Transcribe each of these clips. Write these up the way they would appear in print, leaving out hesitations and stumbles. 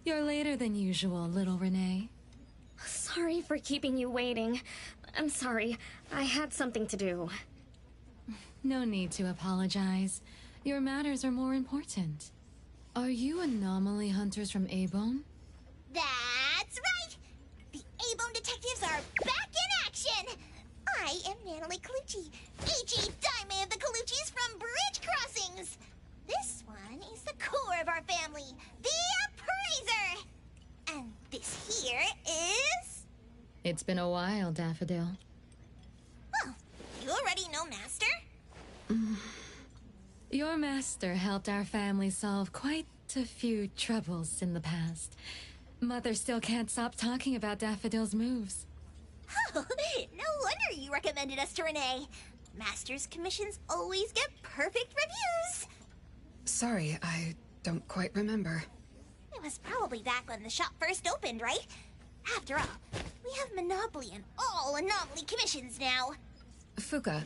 You're later than usual, little Renee. Sorry for keeping you waiting. I'm sorry. I had something to do. No need to apologize. Your matters are more important. Are you anomaly hunters from Abone? That's right! The A-Bone detectives are back in action! I am Natalie Colucci, H.E. Daime of the Coluccis from Bridge Crossings! This one is the core of our family, the Appraiser! And this here is... It's been a while, Daffodil. Well, you already know Master? Your master helped our family solve quite a few troubles in the past. Mother still can't stop talking about Daffodil's moves. Oh, no wonder you recommended us to Renee. Master's commissions always get perfect reviews. Sorry, I don't quite remember. It was probably back when the shop first opened, right? After all, we have monopoly on all anomaly commissions now. Fuka,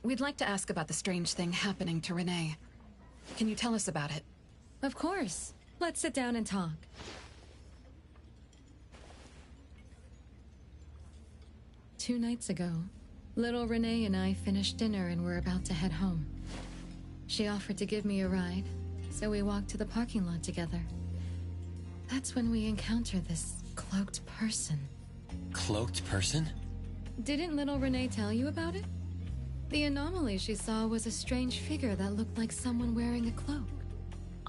we'd like to ask about the strange thing happening to Renee. Can you tell us about it? Of course. Let's sit down and talk. Two nights ago, little Renee and I finished dinner and were about to head home. She offered to give me a ride, so we walked to the parking lot together. That's when we encountered this cloaked person. Cloaked person? Didn't little Renee tell you about it? The anomaly she saw was a strange figure that looked like someone wearing a cloak.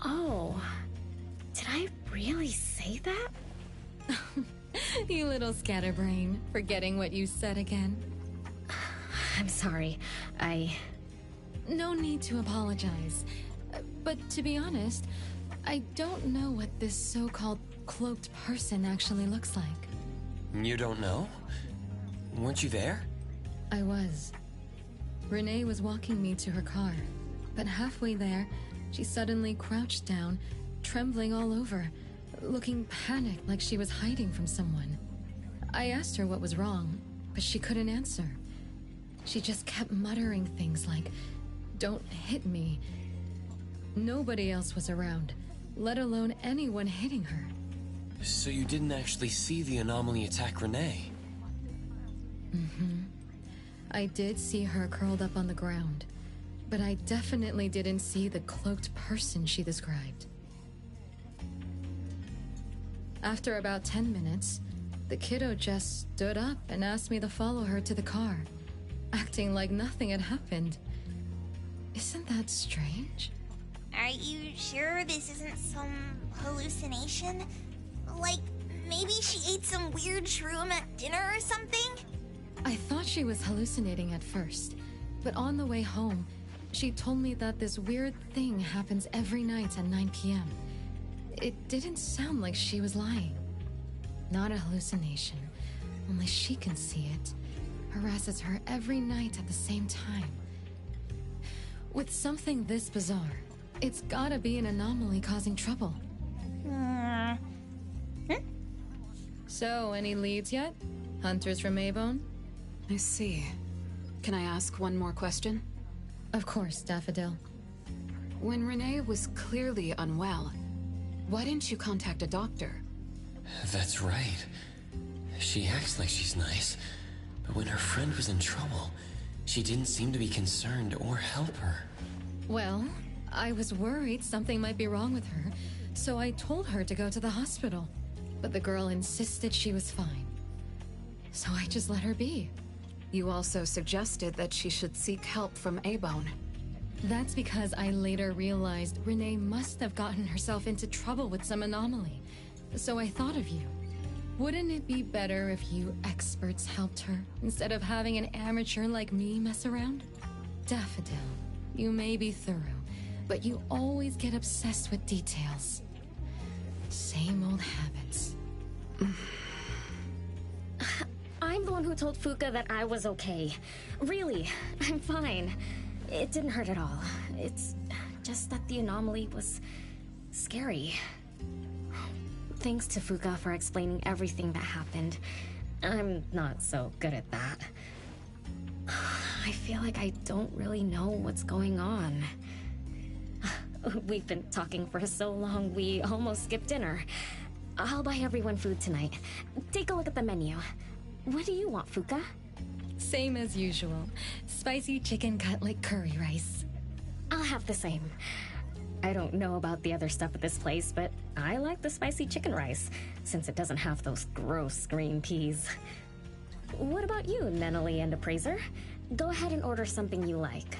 Oh, did I really say that? You little scatterbrain, forgetting what you said again. I'm sorry. No need to apologize. But to be honest, I don't know what this so-called cloaked person actually looks like. You don't know? Weren't you there? I was. Renee was walking me to her car, but halfway there, she suddenly crouched down, trembling all over, looking panicked like she was hiding from someone. I asked her what was wrong, but she couldn't answer. She just kept muttering things like, "Don't hit me." Nobody else was around, let alone anyone hitting her. So you didn't actually see the anomaly attack Renee? I did see her curled up on the ground, but I definitely didn't see the cloaked person she described. After about 10 minutes, the kiddo just stood up and asked me to follow her to the car, acting like nothing had happened. Isn't that strange? Are you sure this isn't some hallucination? Like, maybe she ate some weird shroom at dinner or something? I thought she was hallucinating at first, but on the way home, she told me that this weird thing happens every night at 9 p.m. It didn't sound like she was lying. Not a hallucination, only she can see it. Harasses her every night at the same time. With something this bizarre, it's gotta be an anomaly causing trouble. So, any leads yet? Hunters from Avon? I see. Can I ask one more question? Of course, Daffodil. When Renee was clearly unwell, why didn't you contact a doctor? That's right. She acts like she's nice, but when her friend was in trouble, she didn't seem to be concerned or help her. Well, I was worried something might be wrong with her, so I told her to go to the hospital. But the girl insisted she was fine. So I just let her be. You also suggested that she should seek help from Abone. That's because I later realized Renee must have gotten herself into trouble with some anomaly. So I thought of you. Wouldn't it be better if you experts helped her, instead of having an amateur like me mess around? Daffodil, you may be thorough, but you always get obsessed with details. Same old habits. I'm the one who told Fuka that I was okay. Really, I'm fine. It didn't hurt at all. It's just that the anomaly was scary. Thanks to Fuka for explaining everything that happened. I'm not so good at that. I feel like I don't really know what's going on. We've been talking for so long, we almost skipped dinner. I'll buy everyone food tonight. Take a look at the menu. What do you want, Fuka? Same as usual. Spicy chicken cutlet curry rice. I'll have the same. I don't know about the other stuff at this place, but I like the spicy chicken rice, since it doesn't have those gross green peas. What about you, Nunnally and Appraiser? Go ahead and order something you like.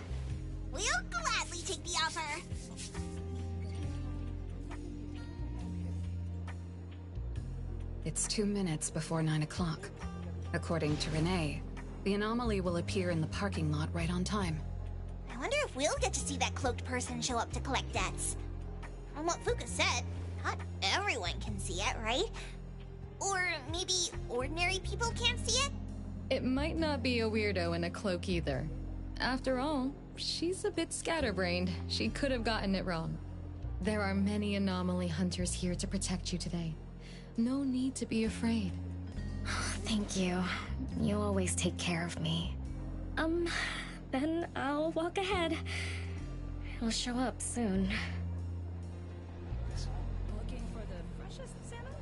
We'll gladly take the offer. It's 2 minutes before 9 o'clock. According to Renee, the anomaly will appear in the parking lot right on time. I wonder if we'll get to see that cloaked person show up to collect debts. From what Fuka said, not everyone can see it, right? Or maybe ordinary people can't see it? It might not be a weirdo in a cloak either. After all, she's a bit scatterbrained. She could have gotten it wrong. There are many anomaly hunters here to protect you today. No need to be afraid. Thank you. You always take care of me. Then I'll walk ahead. He'll show up soon. Looking for the freshest salmon?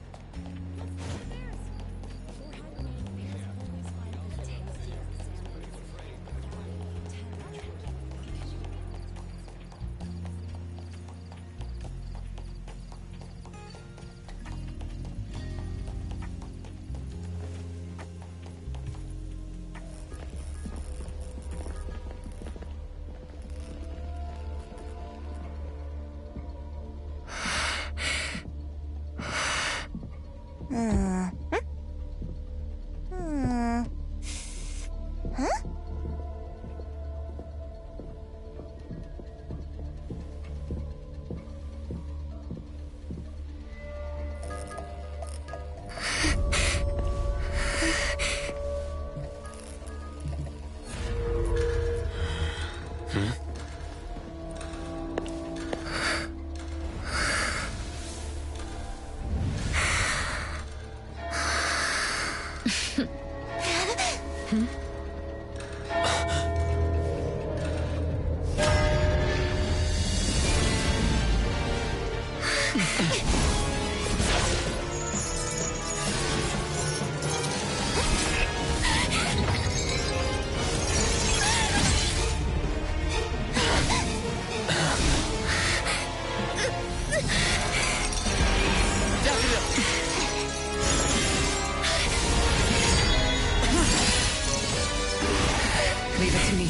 Leave it to me.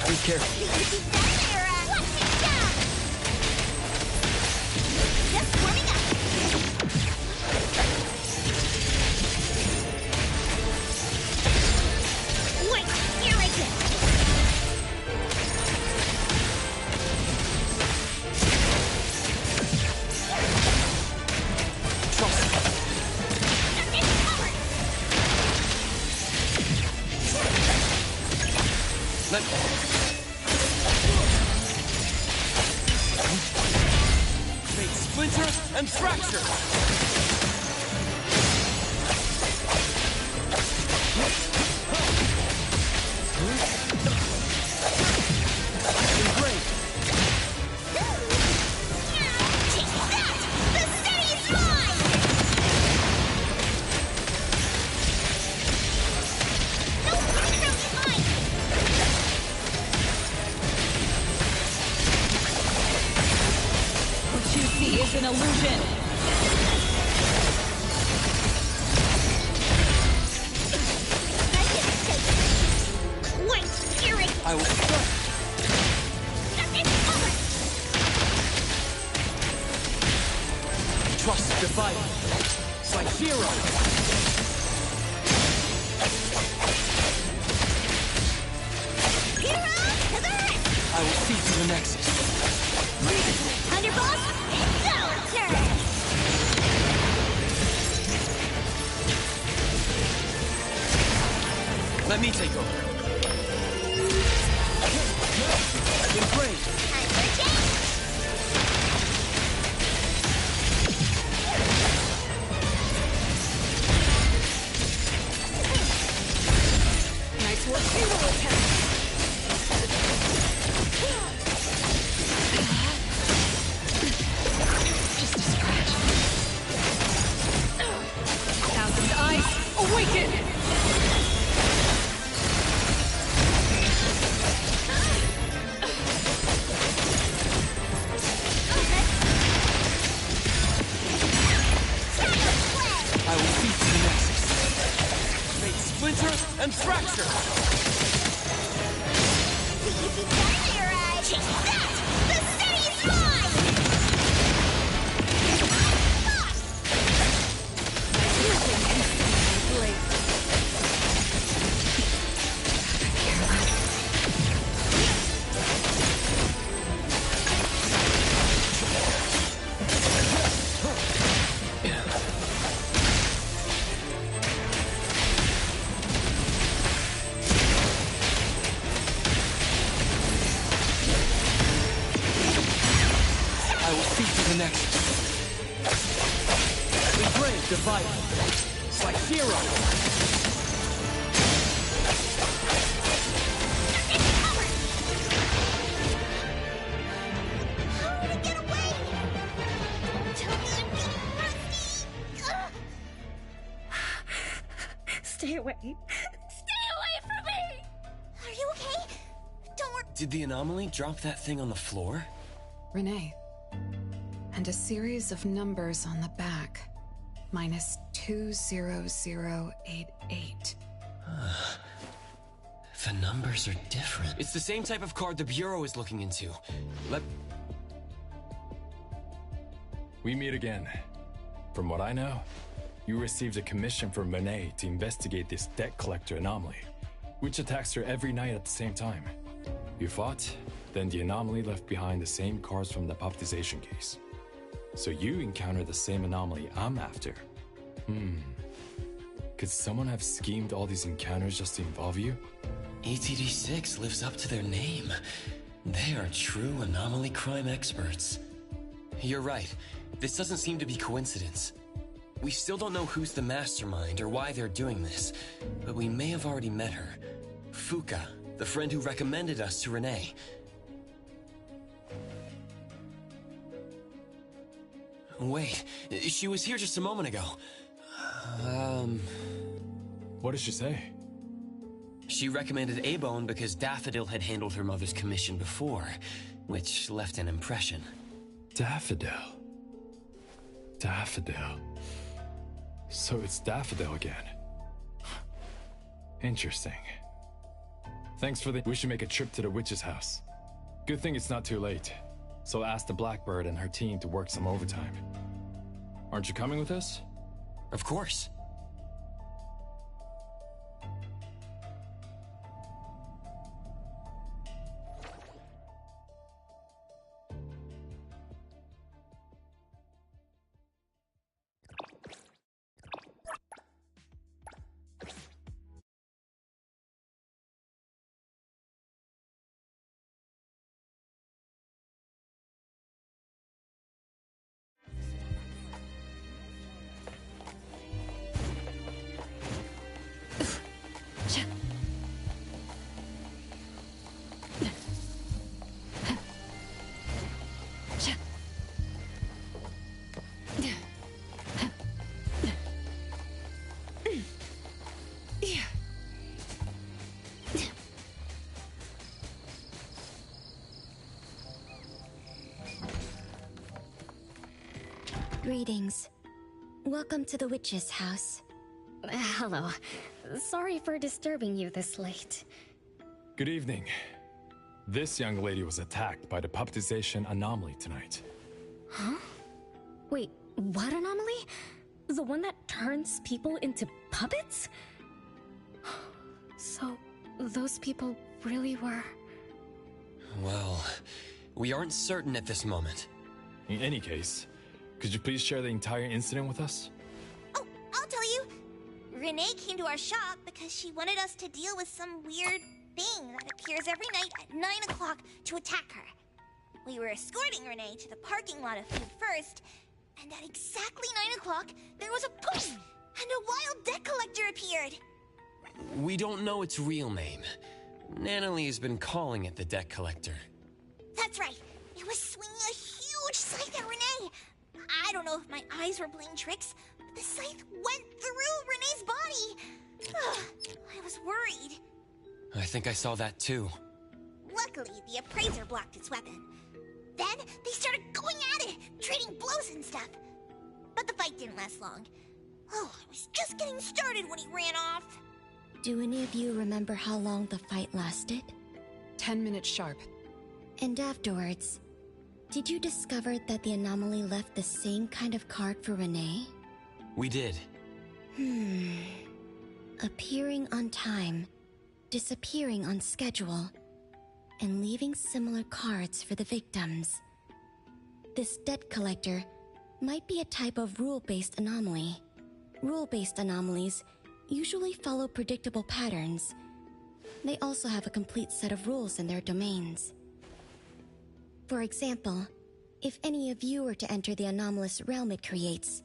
Be careful. What's it done? Just warming up. Wait, here I go. Let Make splinter and fracture. Great. Take that! The city's mine! No, it's mine! What you see is an illusion. Wait, here it I will. Trust divided. It's like zero. I will see to the nexus. Thunderbolt, it's our turn! Let me take over. Great. Time for change! Splinter and Fracture! The easy barrier ride! Take that! The city's mine! I will speak to the next. The brave divided. It's like zero. How did it get away? Tell me I'm getting rusty. Ugh. Stay away. Stay away from me! Are you okay? Don't worry. Did the anomaly drop that thing on the floor? Renee. And a series of numbers on the back. Minus 20088. The numbers are different. It's the same type of card the Bureau is looking into. We meet again. From what I know, you received a commission from Renee to investigate this debt collector anomaly, which attacks her every night at the same time. You fought, then the anomaly left behind the same cards from the baptization case. So you encountered the same anomaly I'm after. Could someone have schemed all these encounters just to involve you? ATD6 lives up to their name. They are true anomaly crime experts. You're right. This doesn't seem to be coincidence. We still don't know who's the mastermind or why they're doing this, but we may have already met her. Fuka, the friend who recommended us to Renee. Wait, she was here just a moment ago. What did she say? She recommended A-Bone because Daffodil had handled her mother's commission before, which left an impression. Daffodil. Daffodil. So it's Daffodil again. Interesting. Thanks for the... We should make a trip to the witch's house. Good thing it's not too late. So ask the Blackbird and her team to work some overtime. Aren't you coming with us? Of course. Greetings. Welcome to the witch's house. Hello. Sorry for disturbing you this late. Good evening. This young lady was attacked by the puppetization anomaly tonight. Huh? Wait, what anomaly? The one that turns people into puppets? So, those people really were... Well, we aren't certain at this moment. In any case, could you please share the entire incident with us? Oh, I'll tell you. Renee came to our shop because she wanted us to deal with some weird thing that appears every night at 9 o'clock to attack her. We were escorting Renee to the parking lot of Food First, and at exactly 9 o'clock, there was a poof, and a wild debt collector appeared. We don't know its real name. Nanalie has been calling it the debt collector. That's right. It was swinging a huge scythe at Renee. I don't know if my eyes were playing tricks, but the scythe went through Renee's body. I was worried. I think I saw that too. Luckily, the appraiser blocked its weapon. Then, they started going at it, trading blows and stuff. But the fight didn't last long. Oh, I was just getting started when he ran off. Do any of you remember how long the fight lasted? 10 minutes sharp. And afterwards, did you discover that the anomaly left the same kind of card for Renee? We did. Appearing on time, disappearing on schedule, and leaving similar cards for the victims. This debt collector might be a type of rule-based anomaly. Rule-based anomalies usually follow predictable patterns. They also have a complete set of rules in their domains. For example, if any of you were to enter the anomalous realm it creates,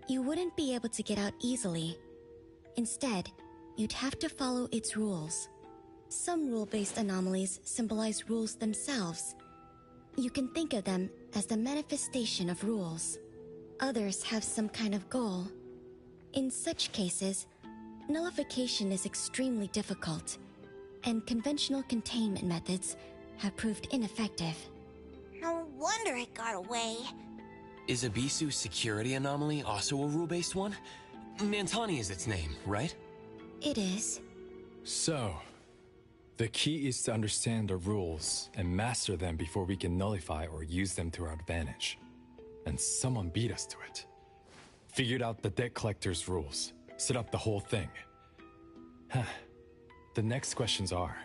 you wouldn't be able to get out easily. Instead, you'd have to follow its rules. Some rule-based anomalies symbolize rules themselves. You can think of them as the manifestation of rules. Others have some kind of goal. In such cases, nullification is extremely difficult, and conventional containment methods have proved ineffective. No wonder it got away. Is Abisu's security anomaly also a rule-based one? Mantani is its name, right? It is. So, the key is to understand the rules and master them before we can nullify or use them to our advantage. And someone beat us to it. Figured out the debt collector's rules, set up the whole thing. The next questions are,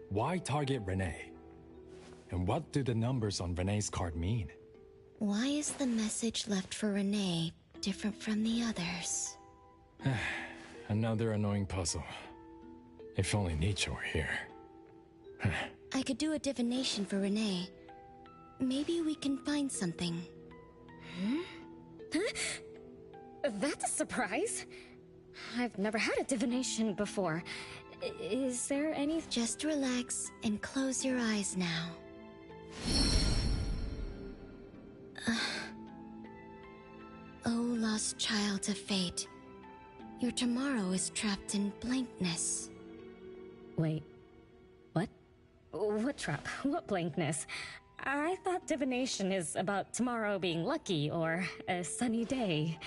why target Renee? And what do the numbers on Renee's card mean? Why is the message left for Renee different from the others? Another annoying puzzle. If only Nietzsche were here. I could do a divination for Renee. Maybe we can find something. That's a surprise. I've never had a divination before. Is there any... Just relax and close your eyes now. Oh, lost child of fate. Your tomorrow is trapped in blankness. Wait. What? What trap? What blankness? I thought divination is about tomorrow being lucky or a sunny day.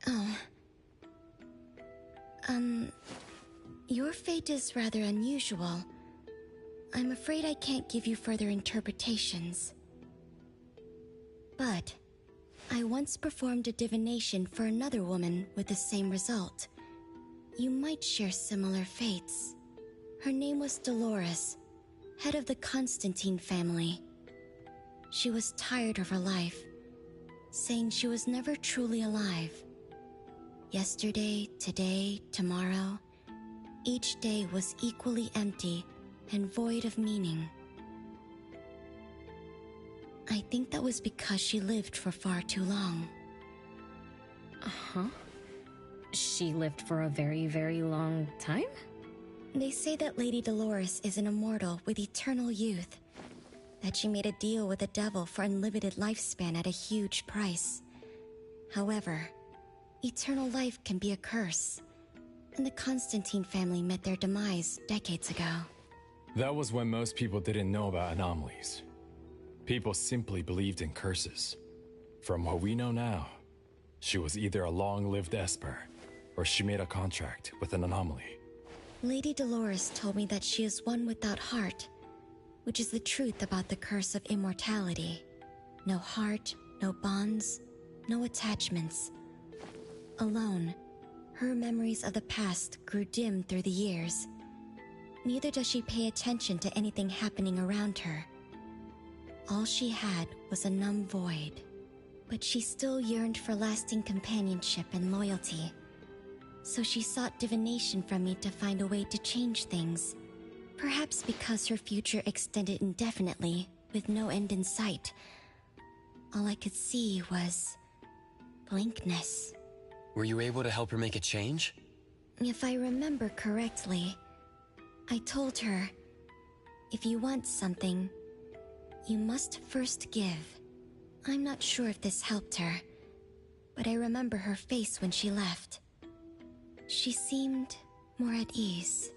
Oh. Your fate is rather unusual. I'm afraid I can't give you further interpretations. But I once performed a divination for another woman with the same result. You might share similar fates. Her name was Dolores, head of the Constantine family. She was tired of her life, saying she was never truly alive. Yesterday, today, tomorrow, each day was equally empty and void of meaning. I think that was because she lived for far too long. Uh-huh. She lived for a very, very long time? They say that Lady Dolores is an immortal with eternal youth. That she made a deal with the devil for unlimited lifespan at a huge price. However, eternal life can be a curse. And the Constantine family met their demise decades ago. That was when most people didn't know about anomalies. People simply believed in curses. From what we know now, she was either a long-lived Esper, or she made a contract with an anomaly. Lady Dolores told me that she is one without heart, which is the truth about the curse of immortality. No heart, no bonds, no attachments. Alone, her memories of the past grew dim through the years. Neither does she pay attention to anything happening around her. All she had was a numb void, but she still yearned for lasting companionship and loyalty. So she sought divination from me to find a way to change things. Perhaps because her future extended indefinitely, with no end in sight. All I could see was blankness. Were you able to help her make a change? If I remember correctly, I told her, if you want something, you must first give. I'm not sure if this helped her, but I remember her face when she left. She seemed more at ease.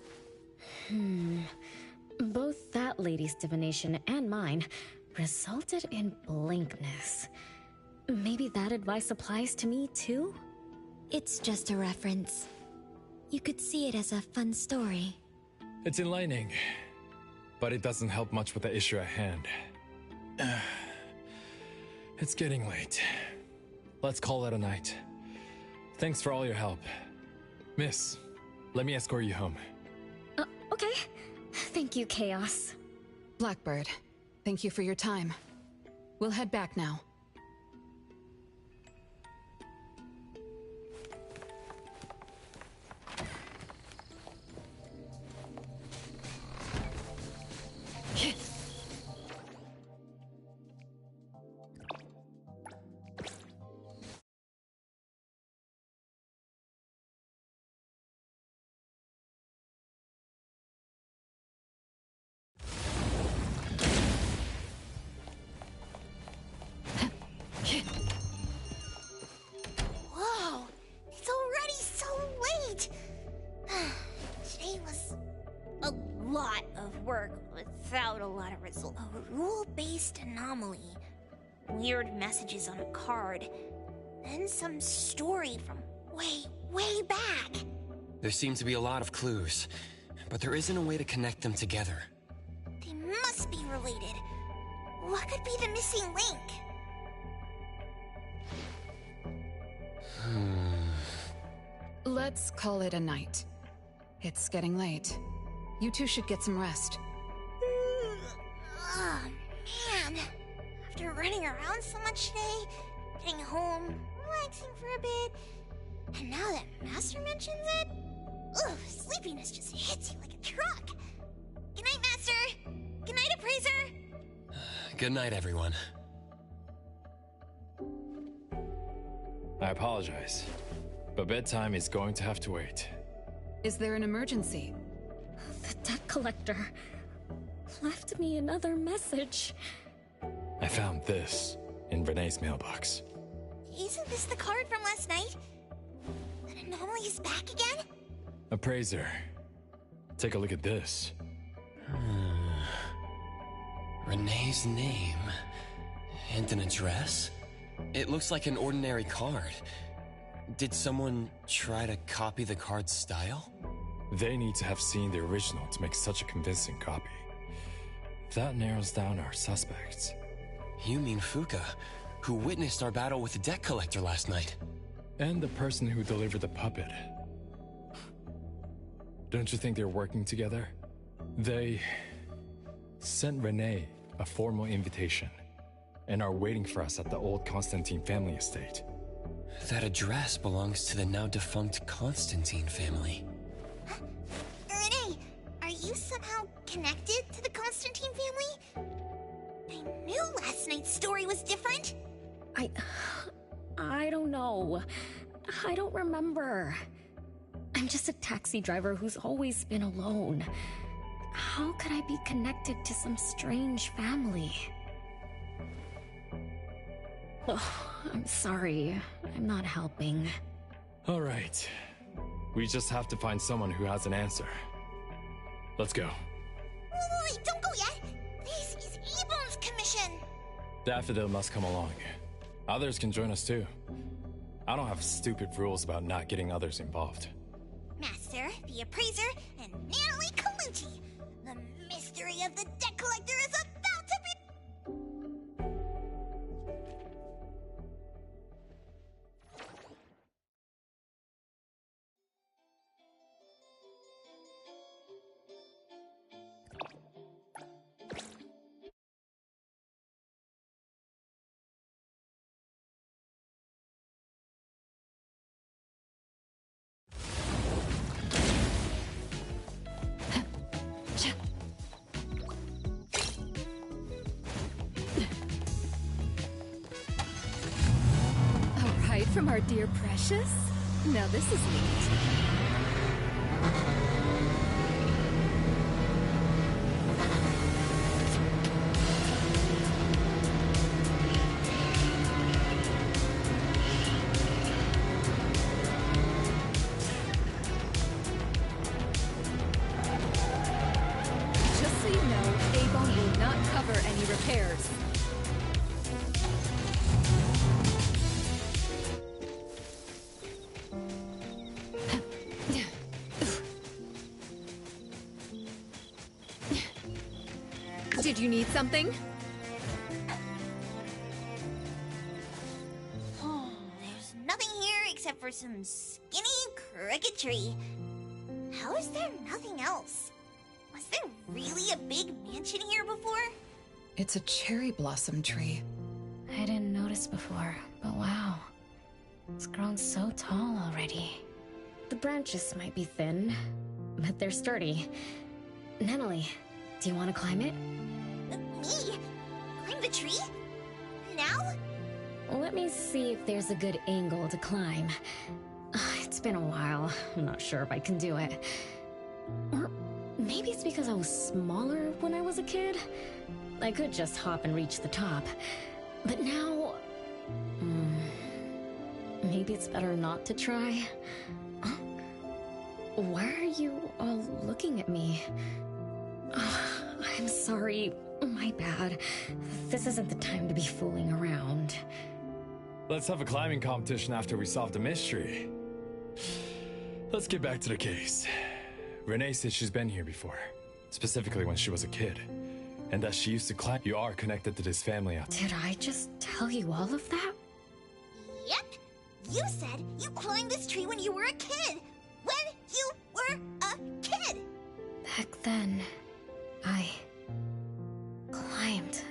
Both that lady's divination and mine resulted in blankness. Maybe that advice applies to me too? It's just a reference. you could see it as a fun story. It's enlightening, but it doesn't help much with the issue at hand. It's getting late. Let's call it a night. Thanks for all your help. Miss, let me escort you home. Okay. Thank you, Chaos. Blackbird, thank you for your time. We'll head back now. Whoa, it's already so late. Today was a lot of work without a lot of result. A rule-based anomaly. Weird messages on a card. Then some story from way back. There seem to be a lot of clues, but there isn't a way to connect them together. They must be related. What could be the missing link? Let's call it a night. It's getting late. You two should get some rest. Oh, man. After running around so much today, getting home, relaxing for a bit, and now that Master mentions it, sleepiness just hits you like a truck. Good night, Master. Good night, Appraiser. Good night, everyone. I apologize, but bedtime is going to have to wait. Is there an emergency? The debt collector left me another message. I found this in Renee's mailbox. Isn't this the card from last night? That anomaly is back again? Appraiser, take a look at this. Renee's name and an address? It looks like an ordinary card. Did someone try to copy the card's style? They need to have seen the original to make such a convincing copy. That narrows down our suspects. You mean Fuka, who witnessed our battle with the debt collector last night? And the person who delivered the puppet. Don't you think they're working together? They sent Renee a formal invitation and are waiting for us at the old Constantine family estate. That address belongs to the now defunct Constantine family. Renee, are you somehow connected to the Constantine family? I knew last night's story was different. I don't know. I don't remember. I'm just a taxi driver who's always been alone. How could I be connected to some strange family? Oh, I'm sorry. I'm not helping. All right. We just have to find someone who has an answer. Let's go. Wait, don't go yet. This is Ebone's commission. Daffodil must come along. Others can join us too. I don't have stupid rules about not getting others involved. Master, the Appraiser, and Natalie Colucci. The mystery of the debt collector is about to be... From our dear Precious? Now this is neat. Just so you know, Abone will not cover any repairs. Did you need something? There's nothing here except for some skinny cricket tree. How is there nothing else? Was there really a big mansion here before? It's a cherry blossom tree. I didn't notice before, but wow. It's grown so tall already. The branches might be thin, but they're sturdy. Natalie, do you want to climb it? Me? Climb the tree? Now? Let me see if there's a good angle to climb. It's been a while. I'm not sure if I can do it. Or maybe it's because I was smaller when I was a kid. I could just hop and reach the top. But now... maybe it's better not to try. Why are you all looking at me? I'm sorry. My bad. This isn't the time to be fooling around. Let's have a climbing competition after we solve the mystery. Let's get back to the case. Renee says she's been here before, specifically when she was a kid, and that she used to climb. You are connected to this family. Did I just tell you all of that? Yep. You said you climbed this tree when you were a kid. When you were a kid. Back then, I climbed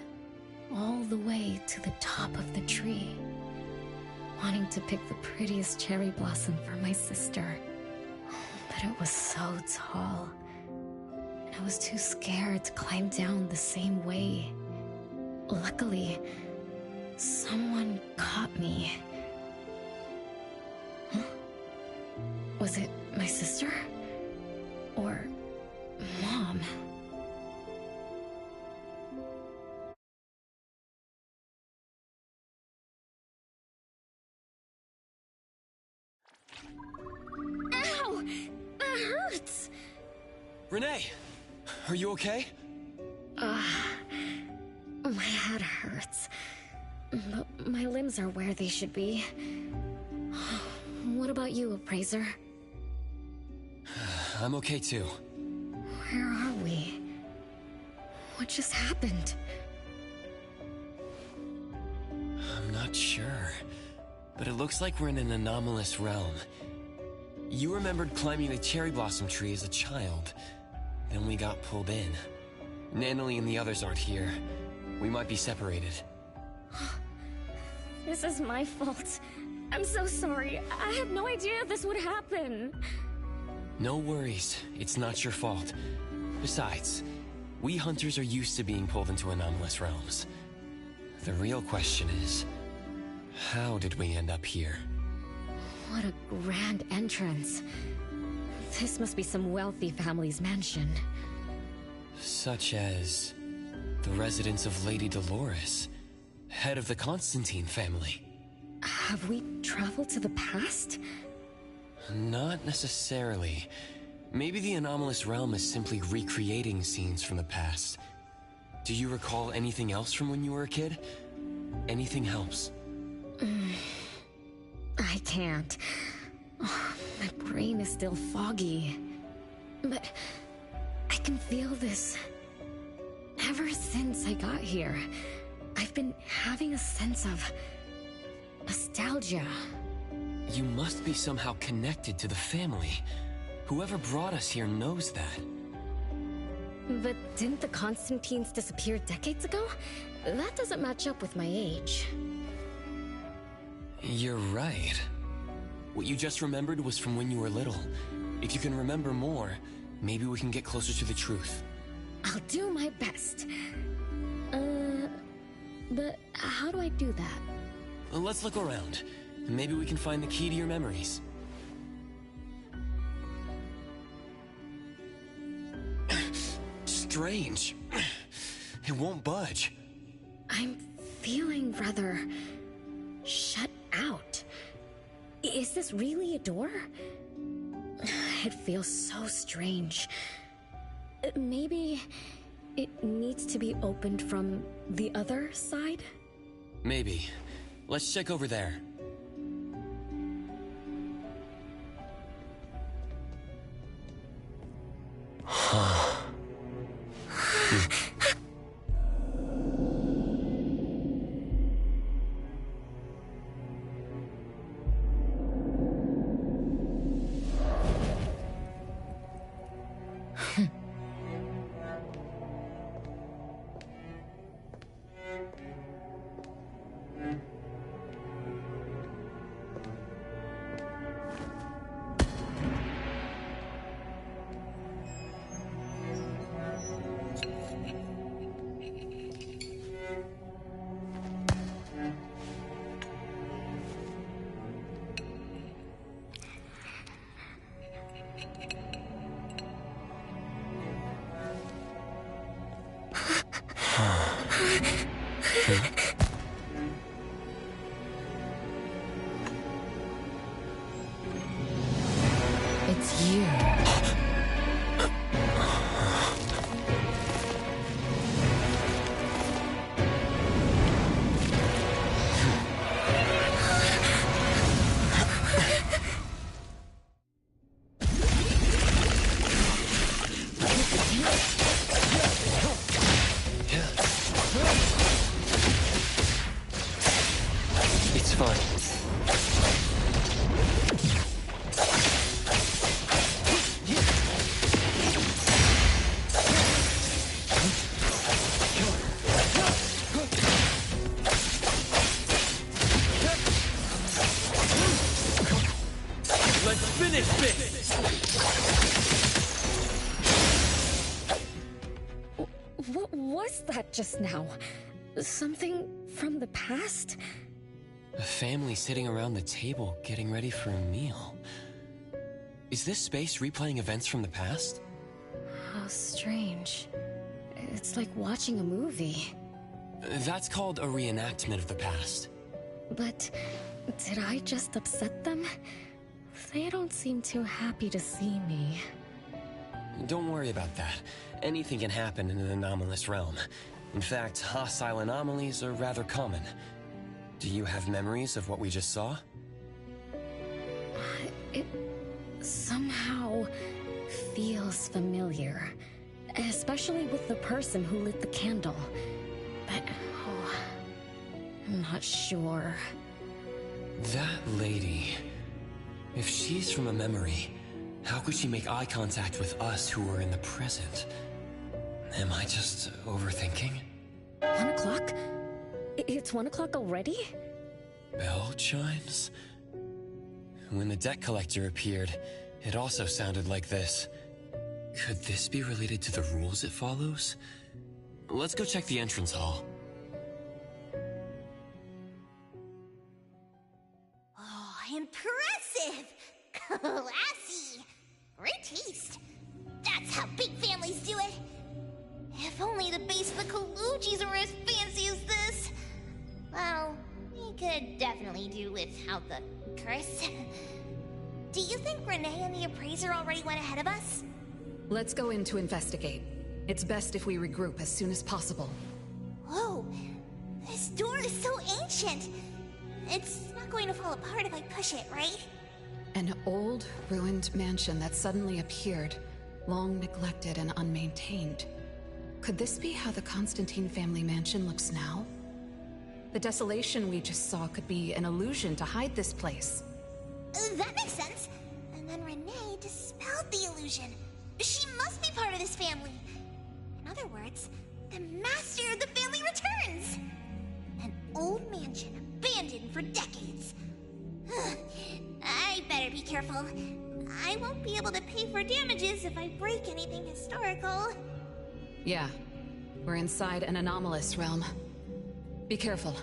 all the way to the top of the tree, wanting to pick the prettiest cherry blossom for my sister. But it was so tall, and I was too scared to climb down the same way. Luckily, someone caught me. Huh? Was it my sister? Or Mom? Ow! That hurts! Renee! Are you okay? My head hurts. But my limbs are where they should be. What about you, Appraiser? I'm okay too. Where are we? What just happened? I'm not sure, but it looks like we're in an anomalous realm. You remembered climbing the cherry blossom tree as a child. Then we got pulled in. Natalie and the others aren't here. We might be separated. This is my fault. I'm so sorry. I had no idea this would happen. No worries. It's not your fault. Besides, we hunters are used to being pulled into anomalous realms. The real question is, how did we end up here? What a grand entrance. This must be some wealthy family's mansion. Such as the residence of Lady Dolores, head of the Constantine family. Have we traveled to the past? Not necessarily. Maybe the anomalous realm is simply recreating scenes from the past. Do you recall anything else from when you were a kid? Anything helps. I can't. My brain is still foggy. But I can feel this. Ever since I got here, I've been having a sense of nostalgia. You must be somehow connected to the family. Whoever brought us here knows that. But didn't the Constantines disappear decades ago? That doesn't match up with my age. You're right. What you just remembered was from when you were little. If you can remember more, maybe we can get closer to the truth. I'll do my best. But how do I do that? Let's look around. Maybe we can find the key to your memories. Strange. It won't budge. I'm feeling rather shut out. Is this really a door? It feels so strange. Maybe it needs to be opened from the other side? Maybe. Let's check over there. year. It's fine. Let's finish this! What was that just now? Something from the past? A family sitting around the table getting ready for a meal. Is this space replaying events from the past? How strange. It's like watching a movie. That's called a reenactment of the past. But did I just upset them? They don't seem too happy to see me. Don't worry about that. Anything can happen in an anomalous realm. In fact, hostile anomalies are rather common. Do you have memories of what we just saw? It somehow feels familiar. Especially with the person who lit the candle. But, I'm not sure. That lady... If she's from a memory, how could she make eye contact with us who are in the present? Am I just overthinking? 1 o'clock? It's 1 o'clock already? Bell chimes? When the debt collector appeared, it also sounded like this. Could this be related to the rules it follows? Let's go check the entrance hall. Oh, impressive! Classy! Great taste! That's how big families do it! If only the base of the Colucci's were as fancy as this! Well, we could definitely do without the curse. Do you think Renee and the appraiser already went ahead of us? Let's go in to investigate. It's best if we regroup as soon as possible. Whoa! This door is so ancient! It's not going to fall apart if I push it, right? An old, ruined mansion that suddenly appeared, long neglected and unmaintained. Could this be how the Constantine family mansion looks now? The desolation we just saw could be an illusion to hide this place. That makes sense. And then Renee dispelled the illusion. She must be part of this family. In other words, the master of the family returns. An old mansion abandoned for decades. I better be careful. I won't be able to pay for damages if I break anything historical. Yeah, we're inside an anomalous realm. Be careful.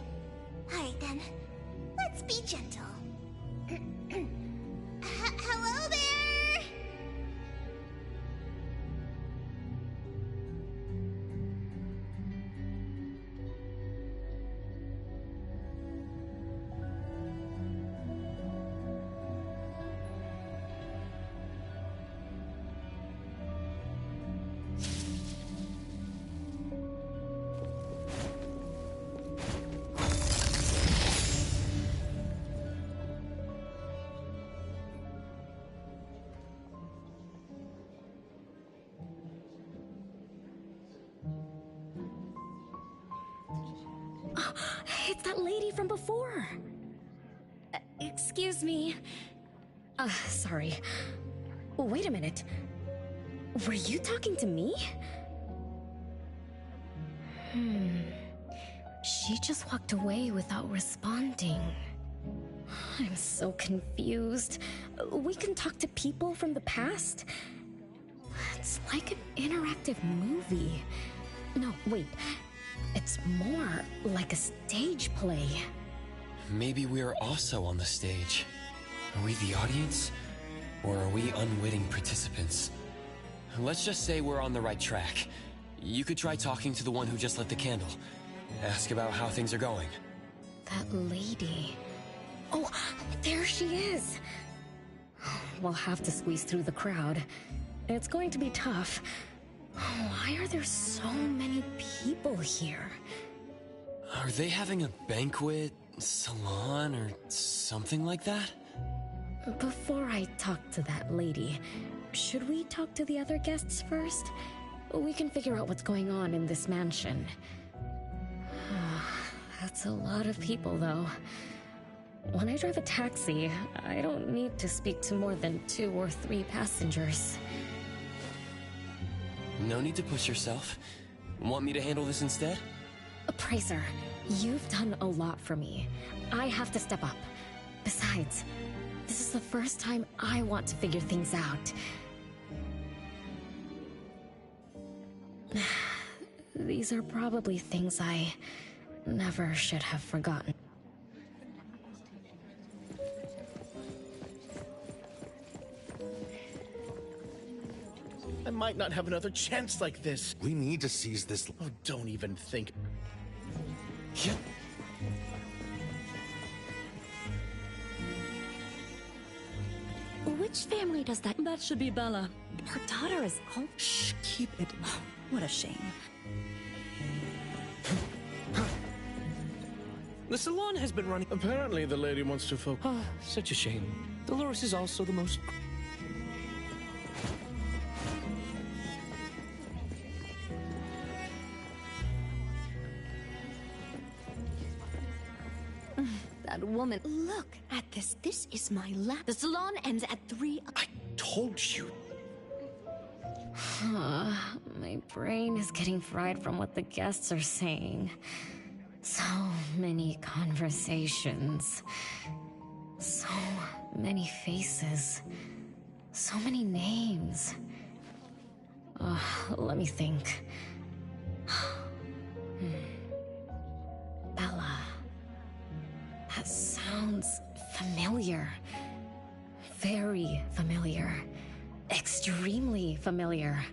Alright then, let's be gentle. Hello there! It's that lady from before. Excuse me. Sorry. Wait a minute. Were you talking to me? She just walked away without responding. I'm so confused. We can talk to people from the past? It's like an interactive movie. No, wait. It's more like a stage play. Maybe we're also on the stage. Are we the audience? Or are we unwitting participants? Let's just say we're on the right track. You could try talking to the one who just lit the candle. Ask about how things are going. That lady. Oh, there she is. we'll have to squeeze through the crowd. It's going to be tough. Why are there so many people here? Are they having a banquet, salon, or something like that? Before I talk to that lady, should we talk to the other guests first? We can figure out what's going on in this mansion. That's a lot of people, though. When I drive a taxi, I don't need to speak to more than 2 or 3 passengers. No need to push yourself. Want me to handle this instead? Pracer, you've done a lot for me. I have to step up. Besides, this is the first time I want to figure things out. These are probably things I never should have forgotten. I might not have another chance like this. We need to seize this. Oh, don't even think. Yep. Which family does that? That should be Bella. Her daughter is... Oh, shh, keep it. What a shame. The salon has been running. Apparently the lady wants to focus. Ah, such a shame. Dolores is also the most... That woman. Look at this. This is my lap. The salon ends at 3. I told you. My brain is getting fried from what the guests are saying. So many conversations. So many faces. So many names. Let me think. Bella. That sounds familiar. Very familiar. Extremely familiar.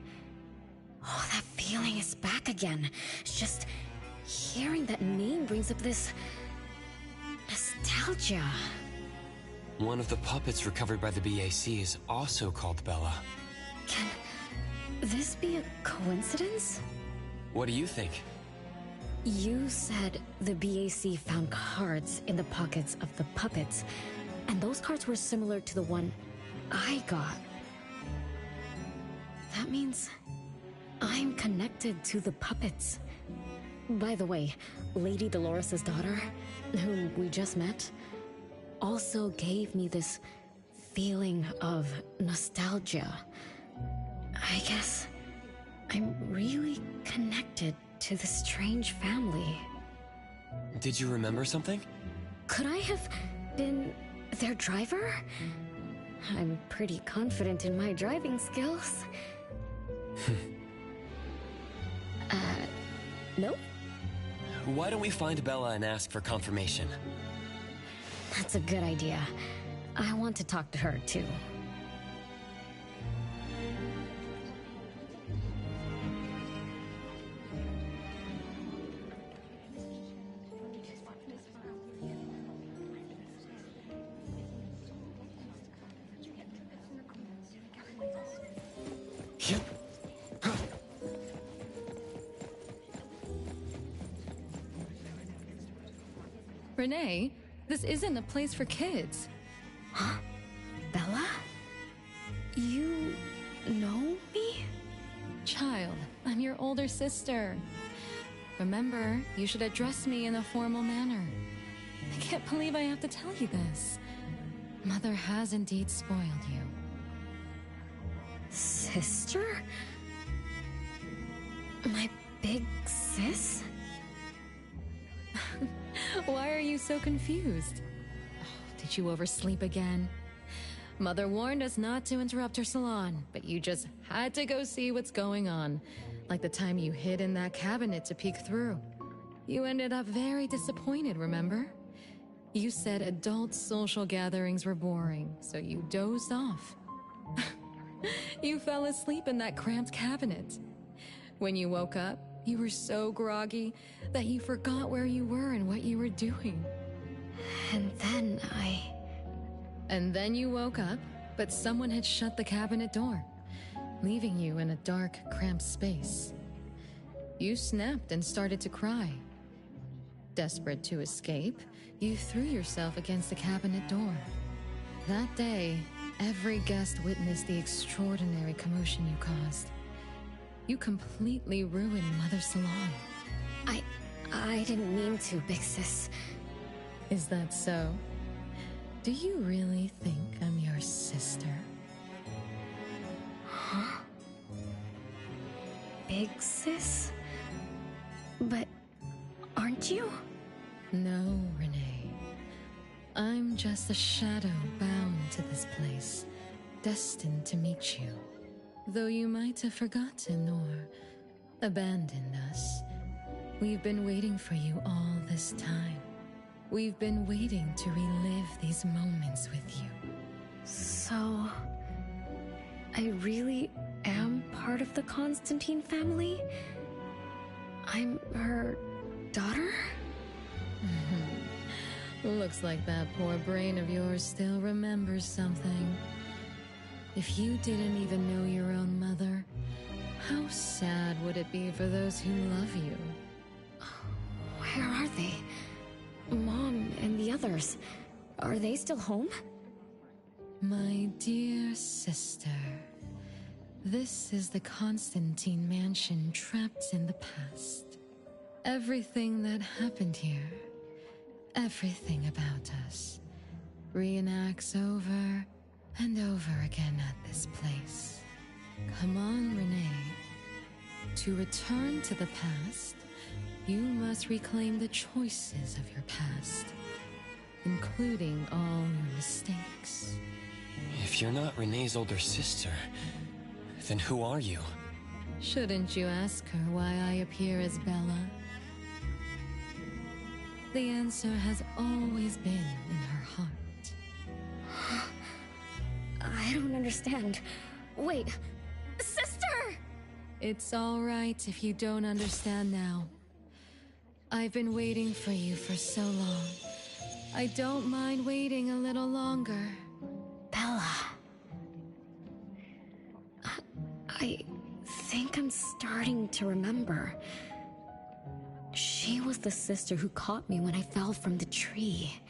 Oh, that feeling is back again. It's just hearing that name brings up this nostalgia. One of the puppets recovered by the BAC is also called Bella. Can this be a coincidence? What do you think? You said the BAC found cards in the pockets of the puppets, and those cards were similar to the one I got. That means I'm connected to the puppets. By the way, Lady Dolores' daughter, whom we just met, also gave me this feeling of nostalgia. I guess I'm really connected to this strange family. Did you remember something? Could I have been their driver? I'm pretty confident in my driving skills. Nope. Why don't we find Bella and ask for confirmation? That's a good idea. I want to talk to her, too. Renee, this isn't a place for kids. Huh? Bella? You know me? Child, I'm your older sister. Remember, you should address me in a formal manner. I can't believe I have to tell you this. Mother has indeed spoiled you. Sister? My big sis? Why are you so confused? Oh, did you oversleep again? Mother warned us not to interrupt her salon, but you just had to go see what's going on. Like the time you hid in that cabinet to peek through. You ended up very disappointed, remember? You said adult social gatherings were boring, so you dozed off. You fell asleep in that cramped cabinet. When you woke up, you were so groggy that you forgot where you were and what you were doing. And then And then you woke up, but someone had shut the cabinet door, leaving you in a dark, cramped space. You snapped and started to cry. Desperate to escape, you threw yourself against the cabinet door. That day, every guest witnessed the extraordinary commotion you caused. You completely ruined Mother Salon. I didn't mean to, Big Sis. Is that so? Do you really think I'm your sister? Huh? Big Sis? But aren't you? No, Renee. I'm just a shadow bound to this place, destined to meet you. Though you might have forgotten or abandoned us, we've been waiting for you all this time. We've been waiting to relive these moments with you. So, I really am part of the Constantine family? I'm her daughter? Looks like that poor brain of yours still remembers something. If you didn't even know your own mother, how sad would it be for those who love you? Where are they? Mom and the others. Are they still home? My dear sister, this is the Constantine mansion trapped in the past. Everything that happened here, everything about us, reenacts over and over again at this place. Come on, Renee. To return to the past, you must reclaim the choices of your past, including all your mistakes. If you're not Renee's older sister, then who are you? Shouldn't you ask her why I appear as Bella? The answer has always been in her heart. I don't understand. Wait, sister! It's all right if you don't understand now. I've been waiting for you for so long. I don't mind waiting a little longer. Bella. I think I'm starting to remember. She was the sister who caught me when I fell from the tree.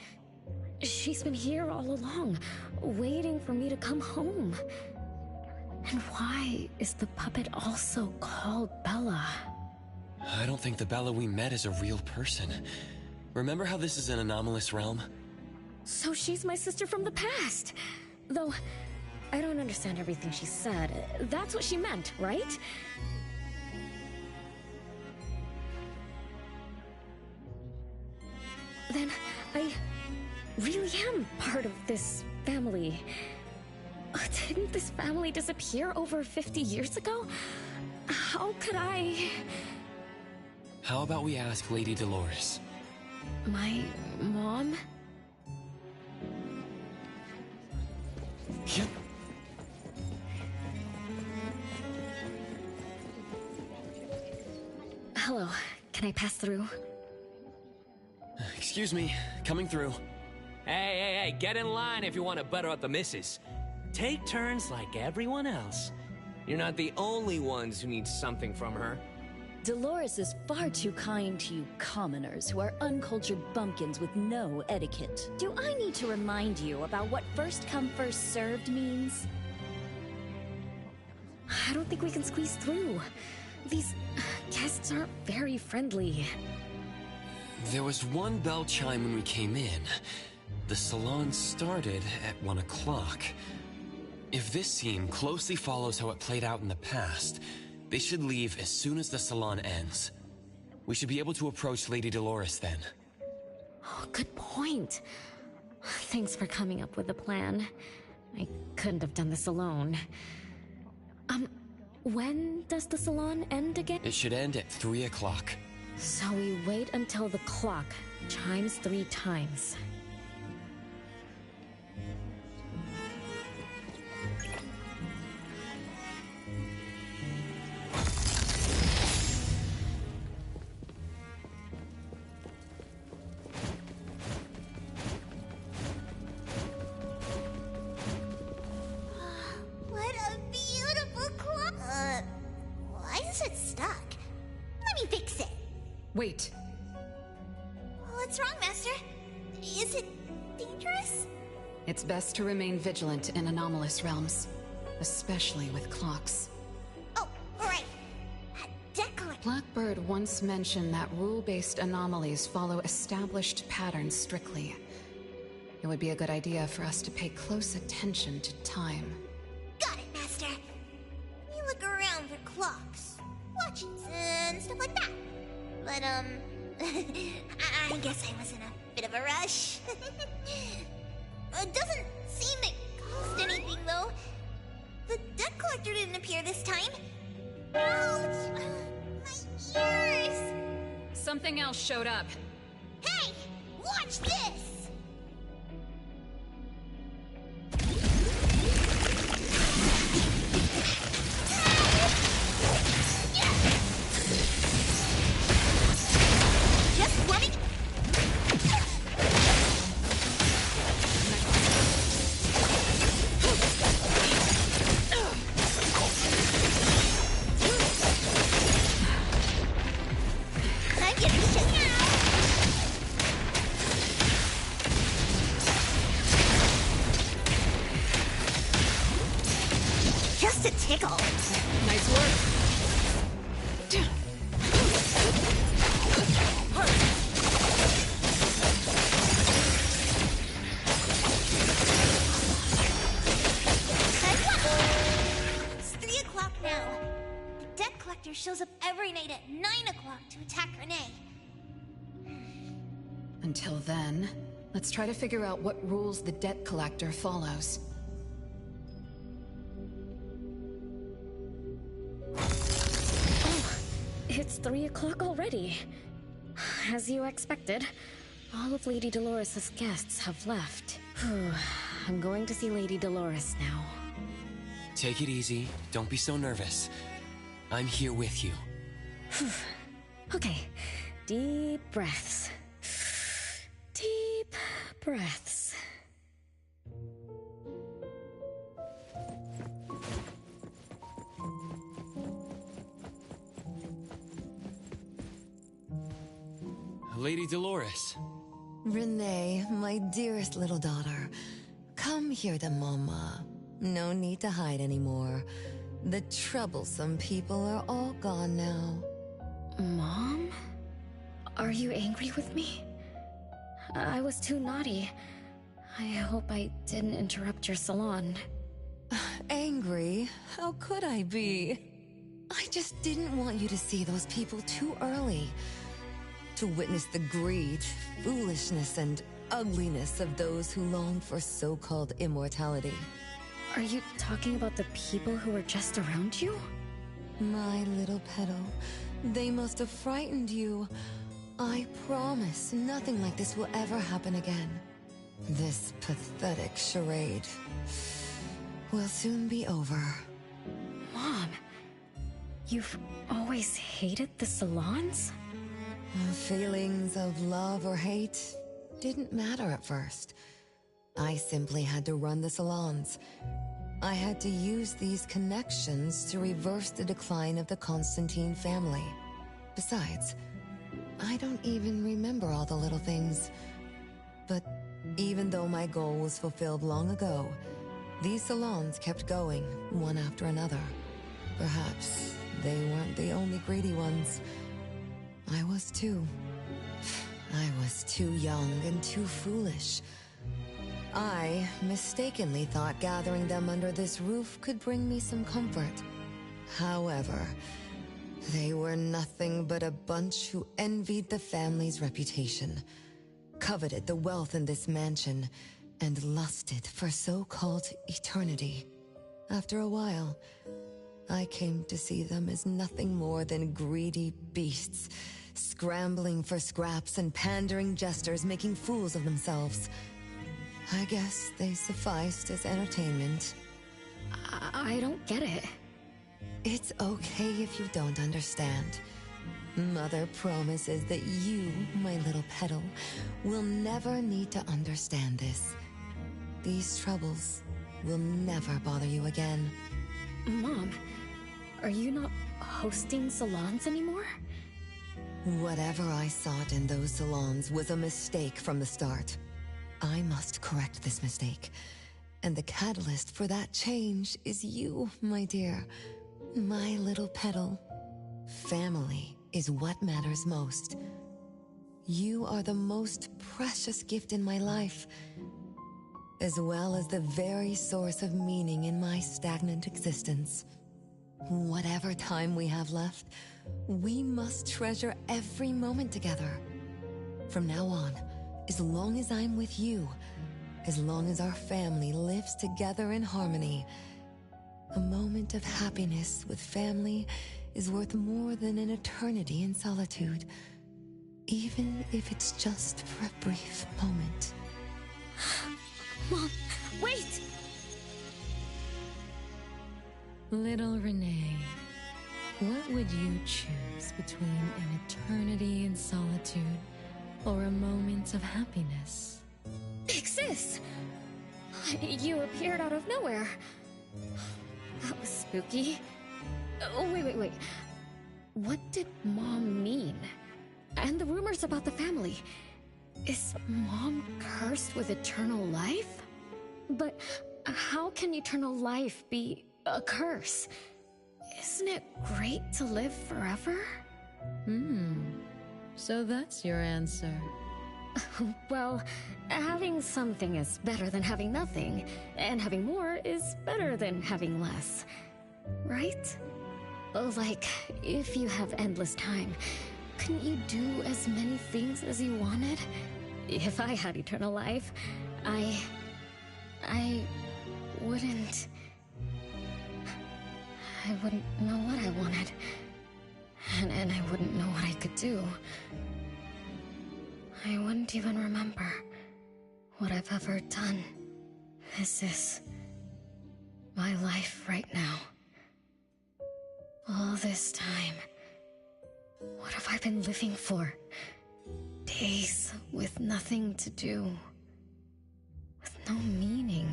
She's been here all along, waiting for me to come home. And why is the puppet also called Bella? I don't think the Bella we met is a real person. Remember how this is an anomalous realm? So she's my sister from the past. Though, I don't understand everything she said. That's what she meant, right? Then, I really am part of this family. Didn't this family disappear over 50 years ago? How could I... How about we ask Lady Dolores? My mom? Yep. Hello, can I pass through? Excuse me, coming through. Hey, get in line if you want to butter up the missus. Take turns like everyone else. You're not the only ones who need something from her. Dolores is far too kind to you commoners who are uncultured bumpkins with no etiquette. Do I need to remind you about what first come first served means? I don't think we can squeeze through. These guests aren't very friendly. There was one bell chime when we came in. The salon started at 1 o'clock. If this scene closely follows how it played out in the past, they should leave as soon as the salon ends. We should be able to approach Lady Dolores then. Oh, good point. Thanks for coming up with a plan. I couldn't have done this alone. When does the salon end again? It should end at 3 o'clock. So we wait until the clock chimes 3 times. Wait. What's wrong, Master? Is it dangerous? It's best to remain vigilant in anomalous realms, especially with clocks. Oh, right. Debt collector. Blackbird once mentioned that rule-based anomalies follow established patterns strictly. It would be a good idea for us to pay close attention to time. Got it, Master. You look around for clocks, watches, and stuff like that. But, I guess I was in a bit of a rush. It doesn't seem it cost anything, though. The debt collector didn't appear this time. Ouch! My ears! Something else showed up. Hey! Watch this! Just let me... I'm getting shit now! Just a tickle. Nice work. It's 3 o'clock now. The debt collector shows up every night at 9 o'clock to attack Renee. Until then, let's try to figure out what rules the debt collector follows. It's 3 o'clock already. As you expected, all of Lady Dolores' guests have left. Whew. I'm going to see Lady Dolores now. Take it easy. Don't be so nervous. I'm here with you. Okay, deep breaths. Deep breaths. Lady Dolores. Renee, my dearest little daughter, come here to Mama. No need to hide anymore. The troublesome people are all gone now. Mom? Are you angry with me? I was too naughty. I hope I didn't interrupt your salon. Angry? How could I be? I just didn't want you to see those people too early. To witness the greed, foolishness, and ugliness of those who long for so-called immortality. Are you talking about the people who were just around you? My little petal, they must have frightened you. I promise nothing like this will ever happen again. This pathetic charade will soon be over. Mom, you've always hated the salons? Feelings of love or hate didn't matter at first. I simply had to run the salons. I had to use these connections to reverse the decline of the Constantine family. Besides, I don't even remember all the little things. But even though my goal was fulfilled long ago, these salons kept going, one after another. Perhaps they weren't the only greedy ones. I was too. I was too young and too foolish. I mistakenly thought gathering them under this roof could bring me some comfort. However, they were nothing but a bunch who envied the family's reputation, coveted the wealth in this mansion, and lusted for so-called eternity. After a while, I came to see them as nothing more than greedy beasts, scrambling for scraps and pandering jesters making fools of themselves. I guess they sufficed as entertainment. I don't get it. It's okay if you don't understand. Mother promises that you, my little petal, will never need to understand this. These troubles will never bother you again. Mom, are you not hosting salons anymore? Whatever I sought in those salons was a mistake from the start. I must correct this mistake. And the catalyst for that change is you, my dear. My little petal. Family is what matters most. You are the most precious gift in my life, as well as the very source of meaning in my stagnant existence. Whatever time we have left, we must treasure every moment together. From now on, as long as I'm with you, as long as our family lives together in harmony, a moment of happiness with family is worth more than an eternity in solitude, even if it's just for a brief moment. Mom, wait! Little Renee, what would you choose between an eternity in solitude or a moment of happiness? Ixis! You appeared out of nowhere. That was spooky. Oh, wait. What did Mom mean? And the rumors about the family. Is Mom cursed with eternal life? But how can eternal life be a curse? Isn't it great to live forever? So that's your answer. Well, having something is better than having nothing, and having more is better than having less. Right? Like, if you have endless time, couldn't you do as many things as you wanted? If I had eternal life, I wouldn't know what I wanted. And I wouldn't know what I could do. I wouldn't even remember what I've ever done. This is my life right now. All this time. What have I been living for? Days with nothing to do. With no meaning.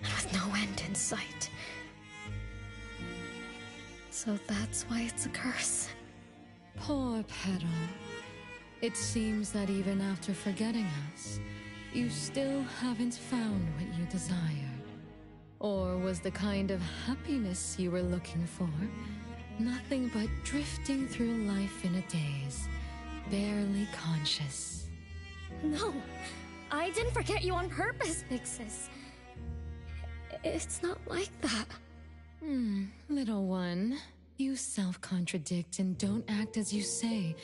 And with no end in sight. So that's why it's a curse. Poor Petal. It seems that even after forgetting us, you still haven't found what you desired. Or was the kind of happiness you were looking for nothing but drifting through life in a daze, barely conscious? No, I didn't forget you on purpose, Ixis. It's not like that. Little one, you self-contradict and don't act as you say.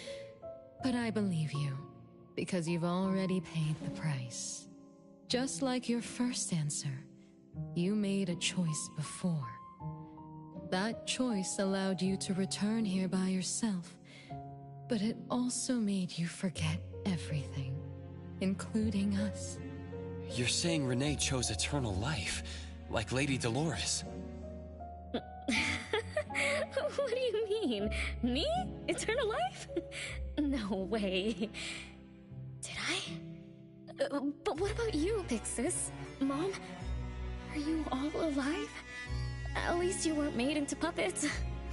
But I believe you, because you've already paid the price. Just like your first answer, you made a choice before. That choice allowed you to return here by yourself, but it also made you forget everything, including us. You're saying Renee chose eternal life, like Lady Dolores. What do you mean? Me? Eternal life? No way. Did I? But what about you, Ixis? Mom? Are you all alive? At least you weren't made into puppets.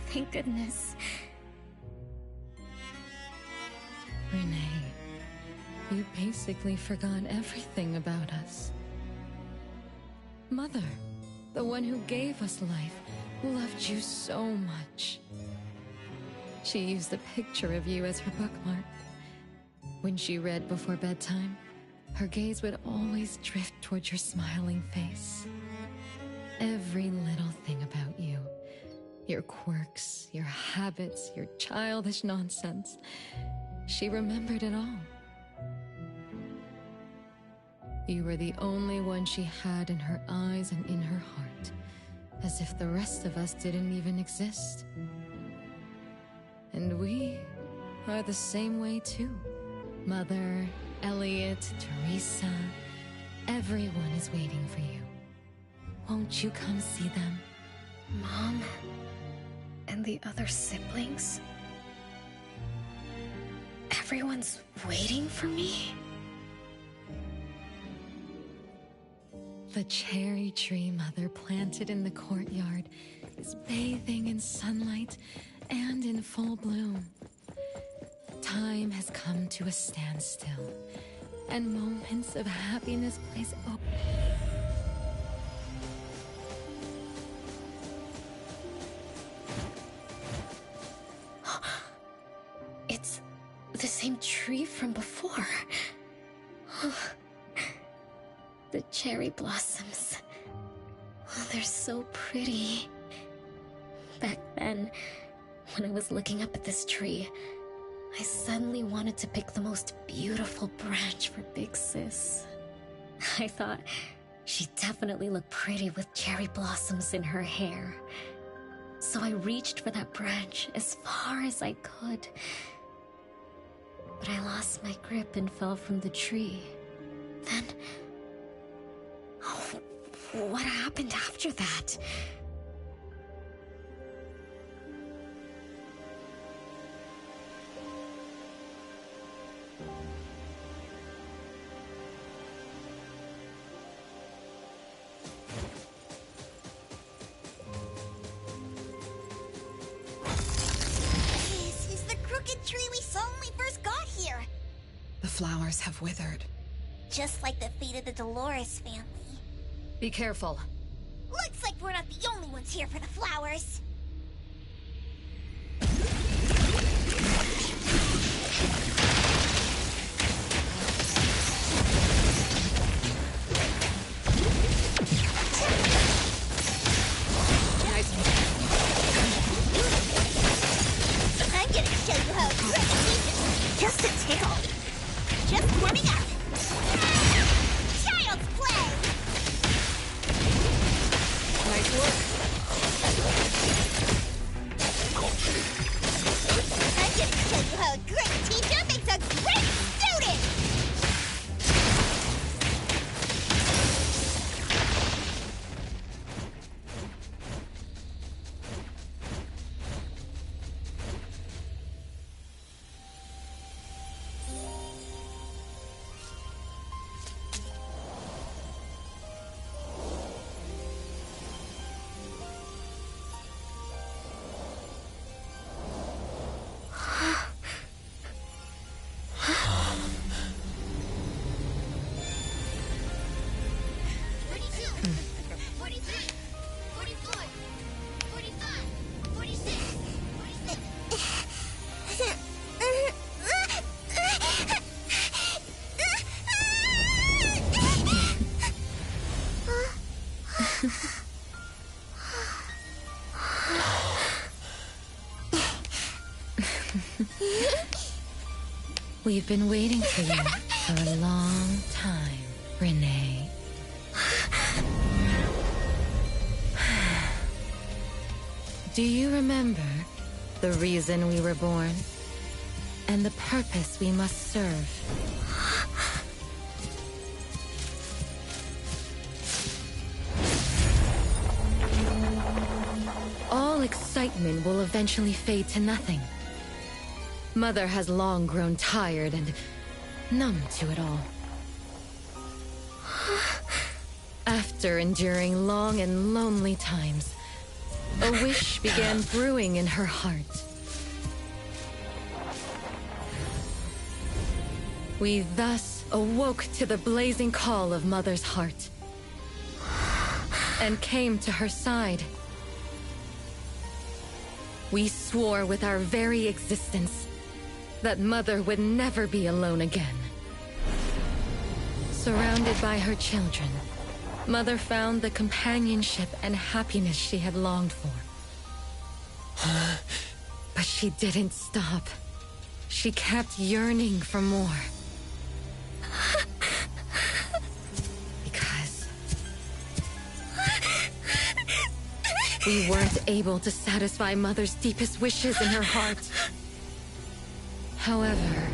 Thank goodness. Renee, you basically forgot everything about us. Mother, the one who gave us life, loved you so much. She used a picture of you as her bookmark. When she read before bedtime, her gaze would always drift towards your smiling face. Every little thing about you, your quirks, your habits, your childish nonsense, she remembered it all. You were the only one she had in her eyes and in her heart, as if the rest of us didn't even exist. And we are the same way too. Mother, Elliot, Teresa, everyone is waiting for you. Won't you come see them? Mom? And the other siblings? Everyone's waiting for me? The cherry tree Mother planted in the courtyard is bathing in sunlight and in full bloom. Time has come to a standstill, and moments of happiness place over. It's the same tree from before. The cherry blossoms. Oh, they're so pretty. Back then, when I was looking up at this tree, I suddenly wanted to pick the most beautiful branch for Big Sis. I thought she'd definitely look pretty with cherry blossoms in her hair. So I reached for that branch as far as I could. But I lost my grip and fell from the tree. Then... oh, what happened after that? This is the crooked tree we saw when we first got here. The flowers have withered. Just like the fate of the Dolores family. Be careful. Looks like we're not the only ones here for the flowers. I'm gonna show you how it's really just a tickle. Just warming up. Child's play. Nice work. I'm gonna show you how a great teacher makes a great student. We've been waiting for you for a long time, Renee. Do you remember the reason we were born? And the purpose we must serve? All excitement will eventually fade to nothing. Mother has long grown tired and numb to it all. After enduring long and lonely times, a wish began brewing in her heart. We thus awoke to the blazing call of Mother's heart and came to her side. We swore with our very existence that Mother would never be alone again. Surrounded by her children, Mother found the companionship and happiness she had longed for. But she didn't stop. She kept yearning for more. Because we weren't able to satisfy Mother's deepest wishes in her heart. However,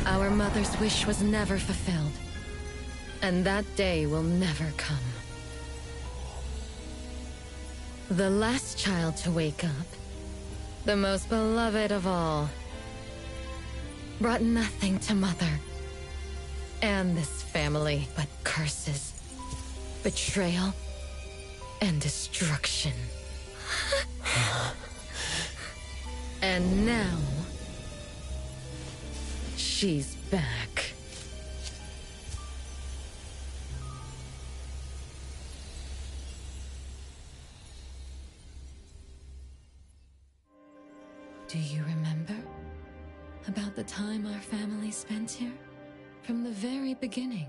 our Mother's wish was never fulfilled, and that day will never come. The last child to wake up, the most beloved of all, brought nothing to Mother and this family but curses, betrayal, and destruction. And now, She's back. Do you remember about the time our family spent here? From the very beginning,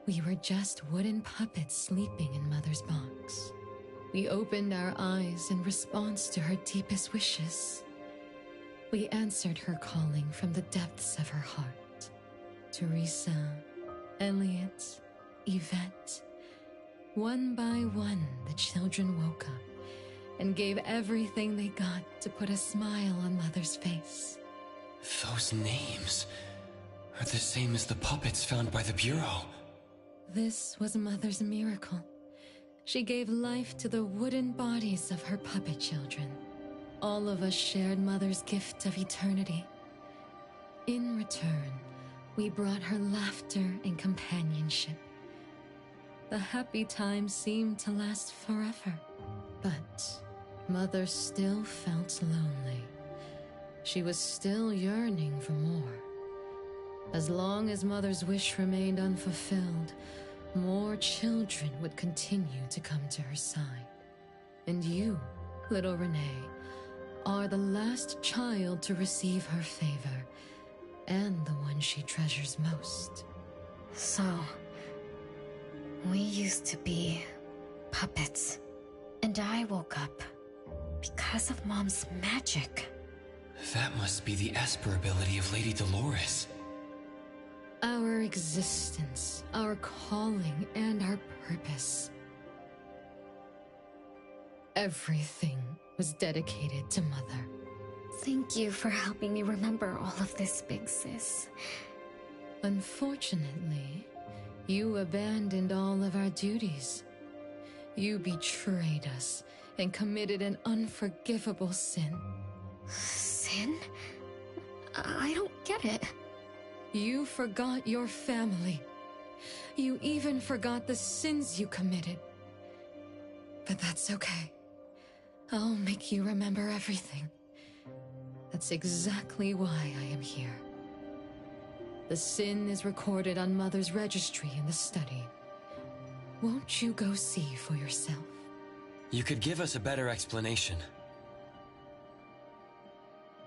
we were just wooden puppets sleeping in Mother's box. We opened our eyes in response to her deepest wishes. We answered her calling from the depths of her heart. Teresa, Elliot, Yvette. One by one, the children woke up and gave everything they got to put a smile on Mother's face. Those names are the same as the puppets found by the Bureau. This was Mother's miracle. She gave life to the wooden bodies of her puppet children. All of us shared Mother's gift of eternity. In return, we brought her laughter and companionship. The happy times seemed to last forever. But Mother still felt lonely. She was still yearning for more. As long as Mother's wish remained unfulfilled, more children would continue to come to her side. And you, little Renee, are the last child to receive her favor, and the one she treasures most. So, we used to be puppets, and I woke up because of Mom's magic. That must be the Esper ability of Lady Dolores. Our existence, our calling, and our purpose. Everything was dedicated to Mother. Thank you for helping me remember all of this, Big Sis. Unfortunately, you abandoned all of our duties. You betrayed us and committed an unforgivable sin. Sin? I don't get it. You forgot your family. You even forgot the sins you committed. But that's okay. I'll make you remember everything. That's exactly why I am here. The sin is recorded on Mother's registry in the study. Won't you go see for yourself? You could give us a better explanation.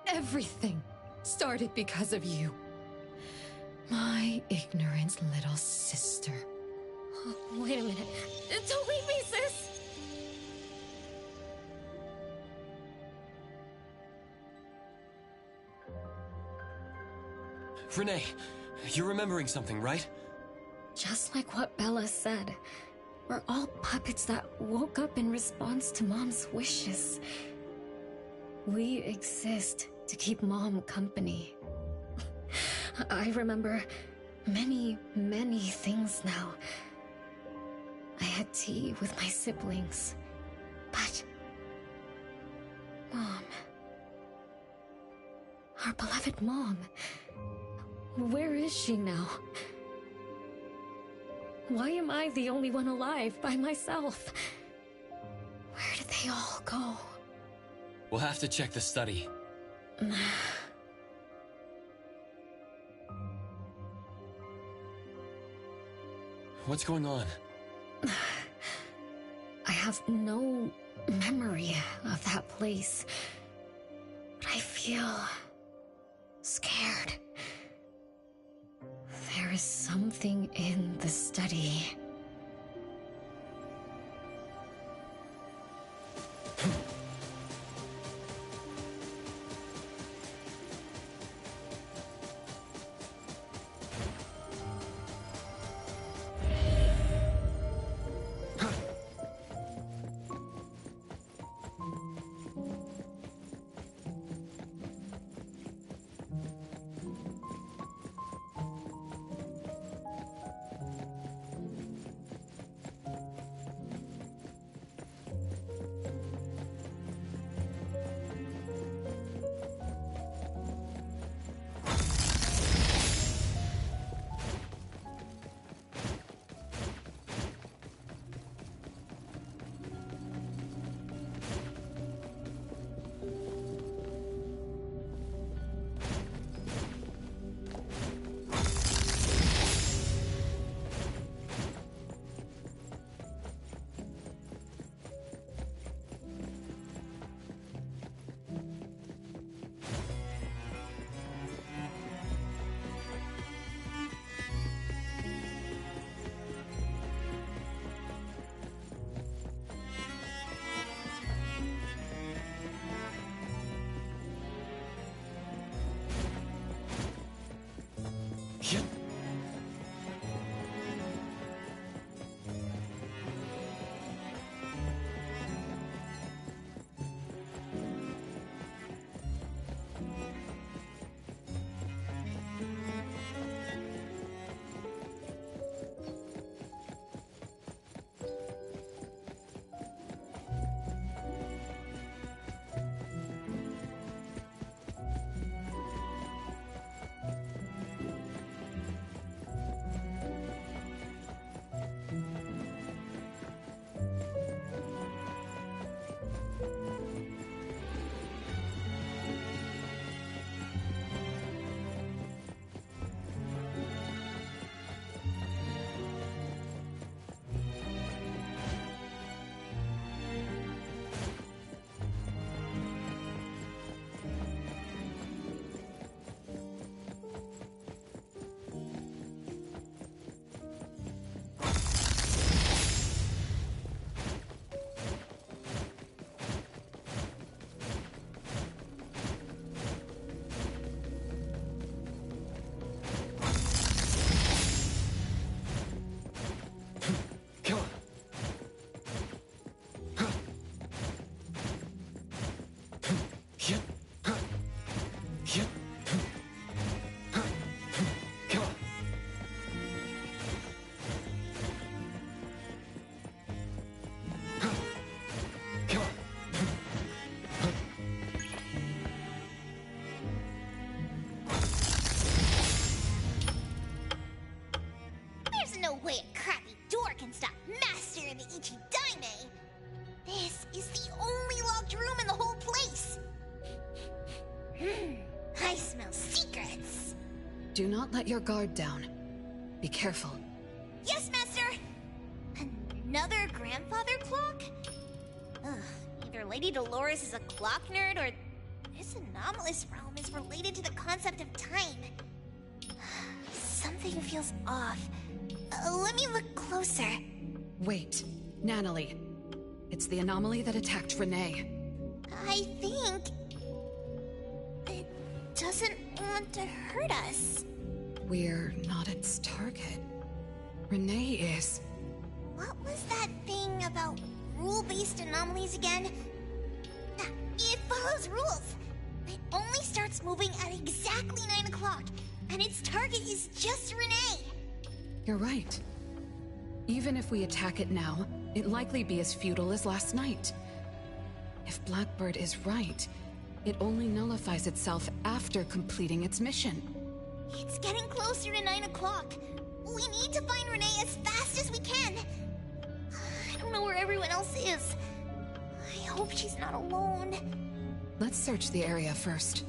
Everything started because of you. My ignorant little sister. Oh, wait a minute. Don't leave me, sis! Renee, you're remembering something, right? Just like what Bella said. We're all puppets that woke up in response to Mom's wishes. We exist to keep Mom company. I remember many, many things now. I had tea with my siblings, but Mom, our beloved Mom, where is she now? Why am I the only one alive by myself? Where did they all go? We'll have to check the study. What's going on? I have no memory of that place, but I feel scared. There is something in the study. Do not let your guard down. Be careful. Yes, Master! Another grandfather clock? Ugh, either Lady Dolores is a clock nerd or this anomalous realm is related to the concept of time. Something feels off. Let me look closer. Wait, Natalie. It's the anomaly that attacked Renee. I think it doesn't want to hurt us. We're not its target. Renee is. What was that thing about rule-based anomalies again? It follows rules. It only starts moving at exactly 9 o'clock, and its target is just Renee. You're right. Even if we attack it now, it'd likely be as futile as last night. If Blackbird is right, it only nullifies itself after completing its mission. It's getting closer to 9 o'clock. We need to find Renee as fast as we can. I don't know where everyone else is. I hope she's not alone. Let's search the area first.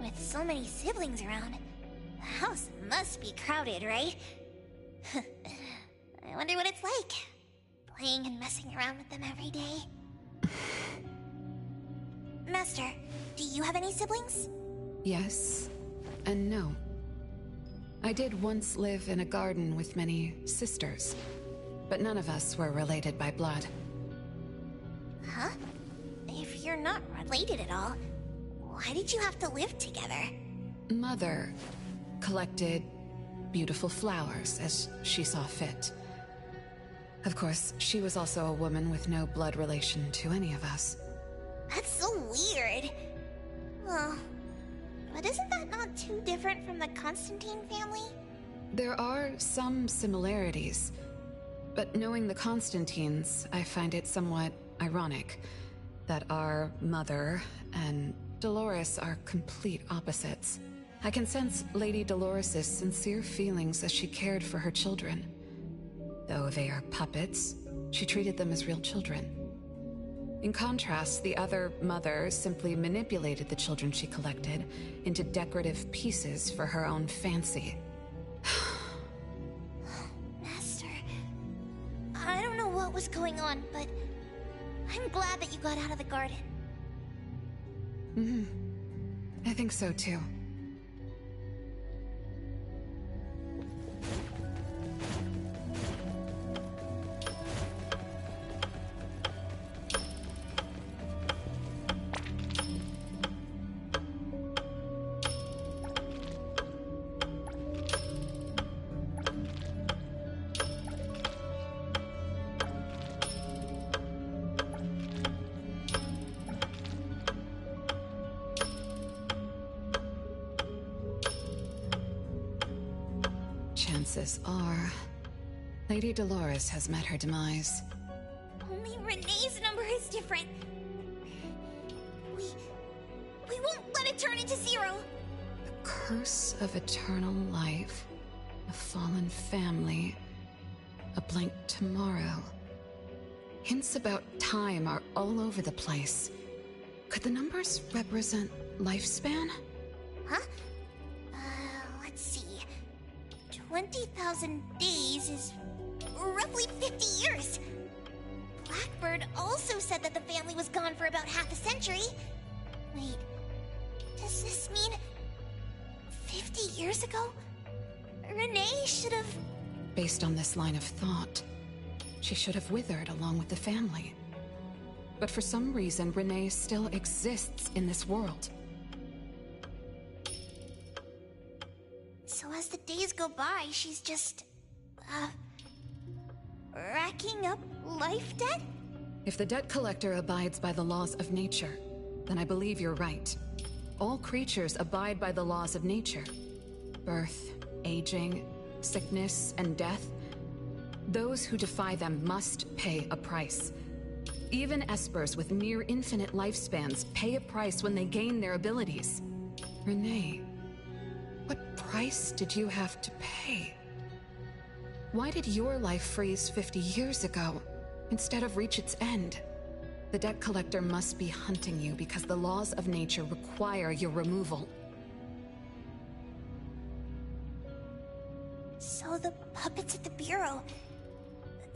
With so many siblings around, the house must be crowded, right? I wonder what it's like, playing and messing around with them every day. Master, do you have any siblings? Yes, and no. I did once live in a garden with many sisters, but none of us were related by blood. Huh? If you're not related at all, why did you have to live together? Mother collected beautiful flowers as she saw fit. Of course, she was also a woman with no blood relation to any of us. That's so weird. Well, but isn't that not too different from the Constantine family? There are some similarities, but knowing the Constantines, I find it somewhat ironic that our mother and Dolores are complete opposites. I can sense Lady Dolores' sincere feelings as she cared for her children. Though they are puppets, she treated them as real children. In contrast, the other mother simply manipulated the children she collected into decorative pieces for her own fancy. Master, I don't know what was going on, but I'm glad that you got out of the garden. I think so too. Chances are, Lady Dolores has met her demise. Only Renee's number is different. We won't let it turn into 0. The curse of eternal life, a fallen family, a blank tomorrow. Hints about time are all over the place. Could the numbers represent lifespan? Huh? Let's see. 20,000 days is roughly 50 years. Blackbird also said that the family was gone for about half a century. Wait, does this mean 50 years ago, Renee should have... Based on this line of thought, she should have withered along with the family. But for some reason, Renee still exists in this world. So as the days go by, she's just... racking up life debt? If the debt collector abides by the laws of nature, then I believe you're right. All creatures abide by the laws of nature. Birth, aging, sickness, and death. Those who defy them must pay a price. Even espers with near infinite lifespans pay a price when they gain their abilities. Renee, what price did you have to pay? Why did your life freeze 50 years ago, instead of reach its end? The debt collector must be hunting you because the laws of nature require your removal. So the puppets at the Bureau,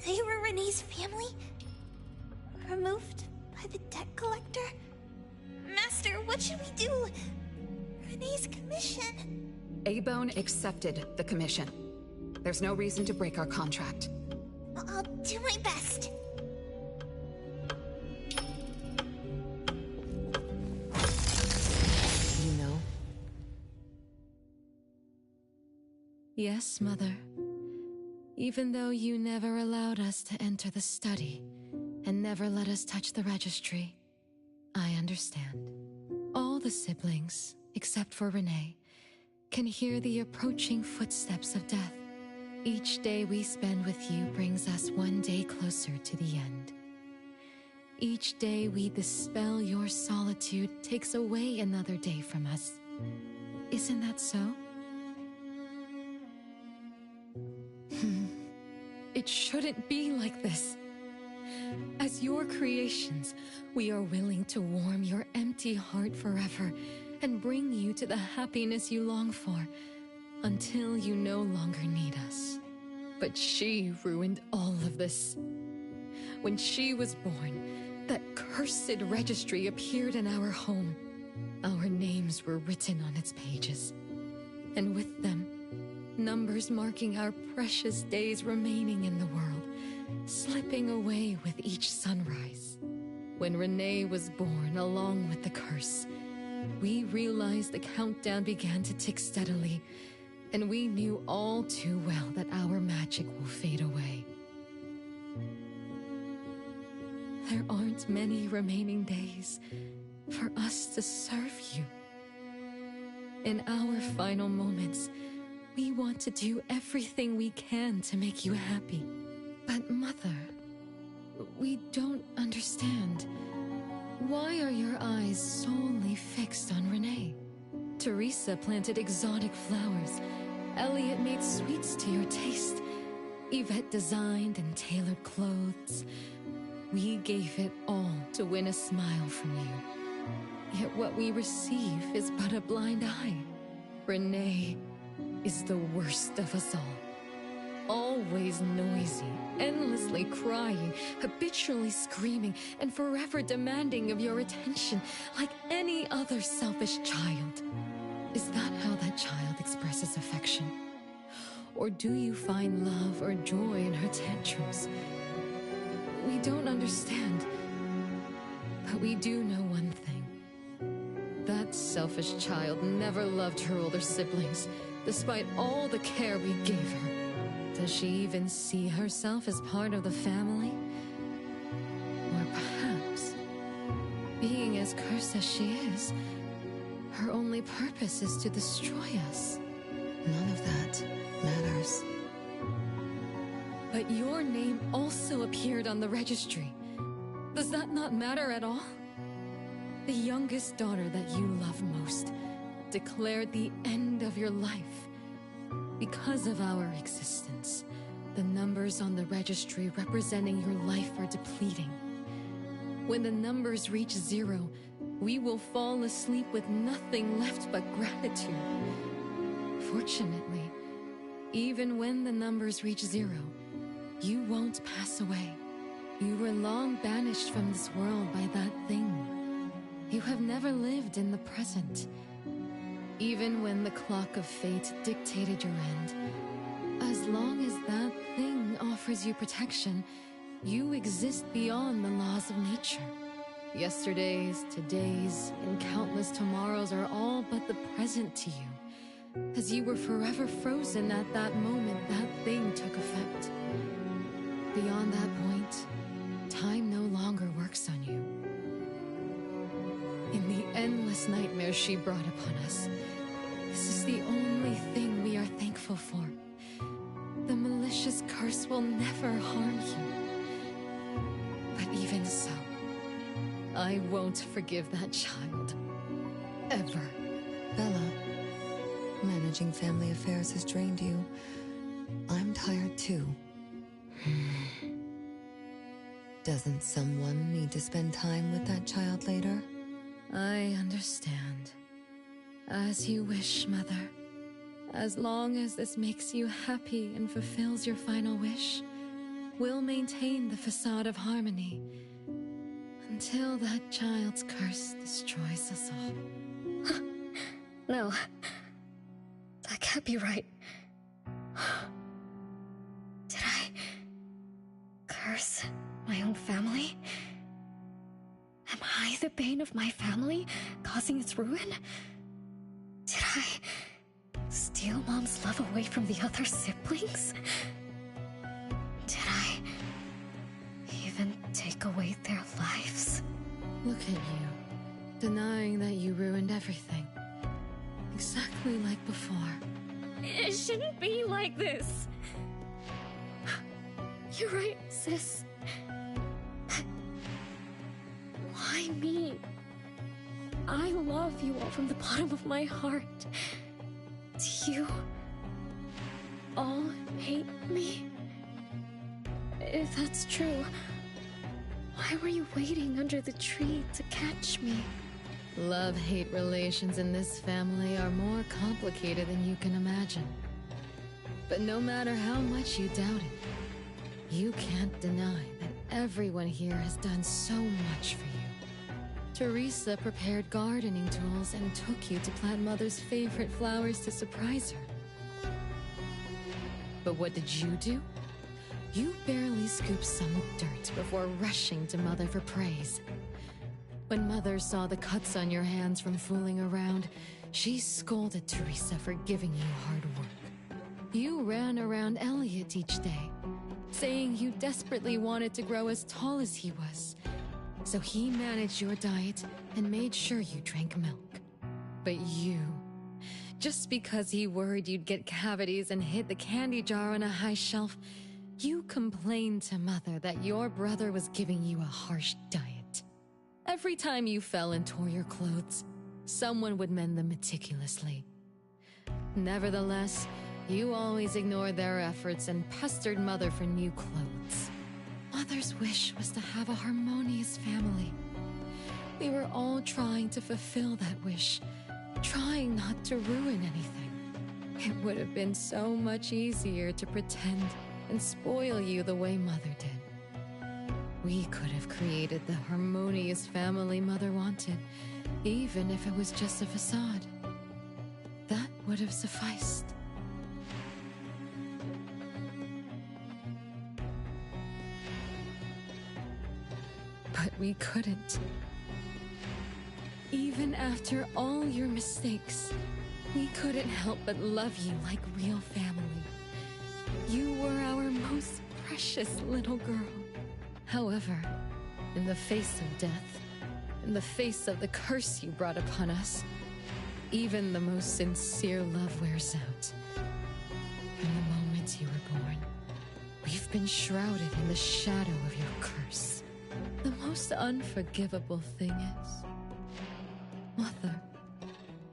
they were Renee's family? Removed by the debt collector? Master, what should we do? Renee's commission. A-Bone accepted the commission. There's no reason to break our contract. I'll do my best. You know? Yes, Mother. Even though you never allowed us to enter the study, and never let us touch the registry, I understand. All the siblings, except for Renee, can hear the approaching footsteps of death. Each day we spend with you brings us one day closer to the end. Each day we dispel your solitude takes away another day from us. Isn't that so? It shouldn't be like this. As your creations, we are willing to warm your empty heart forever and bring you to the happiness you long for, until you no longer need us. But she ruined all of this. When she was born, that cursed registry appeared in our home. Our names were written on its pages. And with them, numbers marking our precious days remaining in the world, slipping away with each sunrise. When Renee was born along with the curse, we realized the countdown began to tick steadily, and we knew all too well that our magic will fade away. There aren't many remaining days for us to serve you. In our final moments, we want to do everything we can to make you happy. But Mother, we don't understand. Why are your eyes solely fixed on Renee? Teresa planted exotic flowers. Elliot made sweets to your taste. Yvette designed and tailored clothes. We gave it all to win a smile from you. Yet what we receive is but a blind eye. Renee is the worst of us all. Always noisy, endlessly crying, habitually screaming, and forever demanding of your attention like any other selfish child. Is that how that child expresses affection? Or do you find love or joy in her tantrums? We don't understand, but we do know one thing. That selfish child never loved her older siblings, despite all the care we gave her. Does she even see herself as part of the family? Or perhaps, being as cursed as she is, her only purpose is to destroy us. None of that matters. But your name also appeared on the registry. Does that not matter at all? The youngest daughter that you love most declared the end of your life. Because of our existence, the numbers on the registry representing your life are depleting. When the numbers reach 0, we will fall asleep with nothing left but gratitude. Fortunately, even when the numbers reach 0, you won't pass away. You were long banished from this world by that thing. You have never lived in the present. Even when the clock of fate dictated your end, As long as that thing offers you protection, you exist beyond the laws of nature. Yesterdays, todays, and countless tomorrows are all but the present to you, as you were forever frozen at that moment that thing took effect. Beyond that point, time no longer works on you. In the endless nightmares she brought upon us, this is the only thing we are thankful for. The malicious curse will never harm you. But even so, I won't forgive that child. Ever. Bella, managing family affairs has drained you. I'm tired too. Doesn't someone need to spend time with that child later? I understand. As you wish, Mother. As long as this makes you happy and fulfills your final wish, we'll maintain the facade of harmony until that child's curse destroys us all. No. That can't be right. Did I curse my own family? Am I the bane of my family, causing its ruin? Did I steal Mom's love away from the other siblings? Did I even take away their lives? Look at you, denying that you ruined everything. Exactly like before. It shouldn't be like this. You're right, sis. Why me? I love you all from the bottom of my heart. Do you all hate me? If that's true, why were you waiting under the tree to catch me? Love-hate relations in this family are more complicated than you can imagine. But no matter how much you doubt it, you can't deny that everyone here has done so much for you. Teresa prepared gardening tools and took you to plant Mother's favorite flowers to surprise her. But what did you do? You barely scooped some dirt before rushing to Mother for praise. When Mother saw the cuts on your hands from fooling around, she scolded Teresa for giving you hard work. You ran around Elliot each day, saying you desperately wanted to grow as tall as he was. So he managed your diet and made sure you drank milk. But you, just because he worried you'd get cavities and hid the candy jar on a high shelf, you complained to Mother that your brother was giving you a harsh diet. Every time you fell and tore your clothes, someone would mend them meticulously. Nevertheless, you always ignored their efforts and pestered Mother for new clothes. Mother's wish was to have a harmonious family. We were all trying to fulfill that wish, trying not to ruin anything. It would have been so much easier to pretend and spoil you the way Mother did. We could have created the harmonious family Mother wanted, even if it was just a facade. That would have sufficed. But we couldn't. Even after all your mistakes, we couldn't help but love you like real family. You were our most precious little girl. However, in the face of death, in the face of the curse you brought upon us, even the most sincere love wears out. From the moment you were born, we've been shrouded in the shadow of your curse. The most unforgivable thing is, Mother,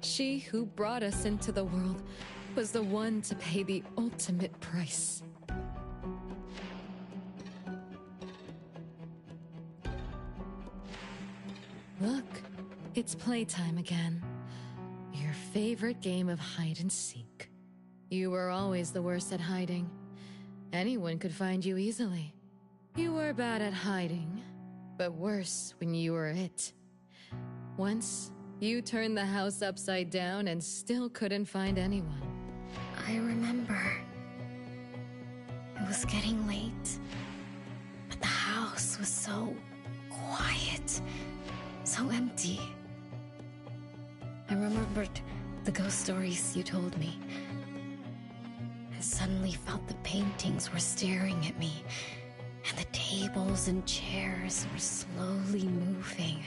she who brought us into the world, was the one to pay the ultimate price. Look, it's playtime again. Your favorite game of hide and seek. You were always the worst at hiding. Anyone could find you easily. You were bad at hiding, but worse when you were it. Once, you turned the house upside down and still couldn't find anyone. I remember. It was getting late, but the house was so quiet, so empty. I remembered the ghost stories you told me. I suddenly felt the paintings were staring at me, and the tables and chairs were slowly moving.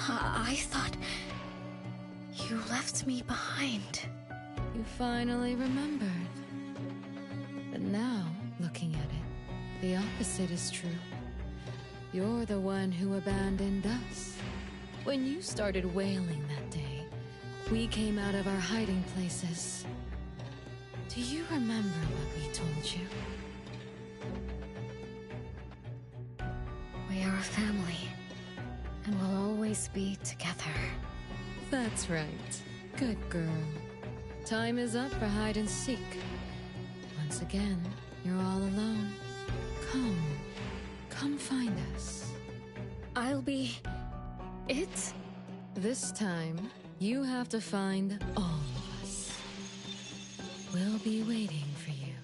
I thought you left me behind. You finally remembered. But now, looking at it, the opposite is true. You're the one who abandoned us. When you started wailing that day, we came out of our hiding places. Do you remember what we told you? We are a family, and we'll always be together. That's right. Good girl. Time is up for hide and seek. Once again, you're all alone. Come find us. I'll be... it? This time, you have to find all of us. We'll be waiting for you.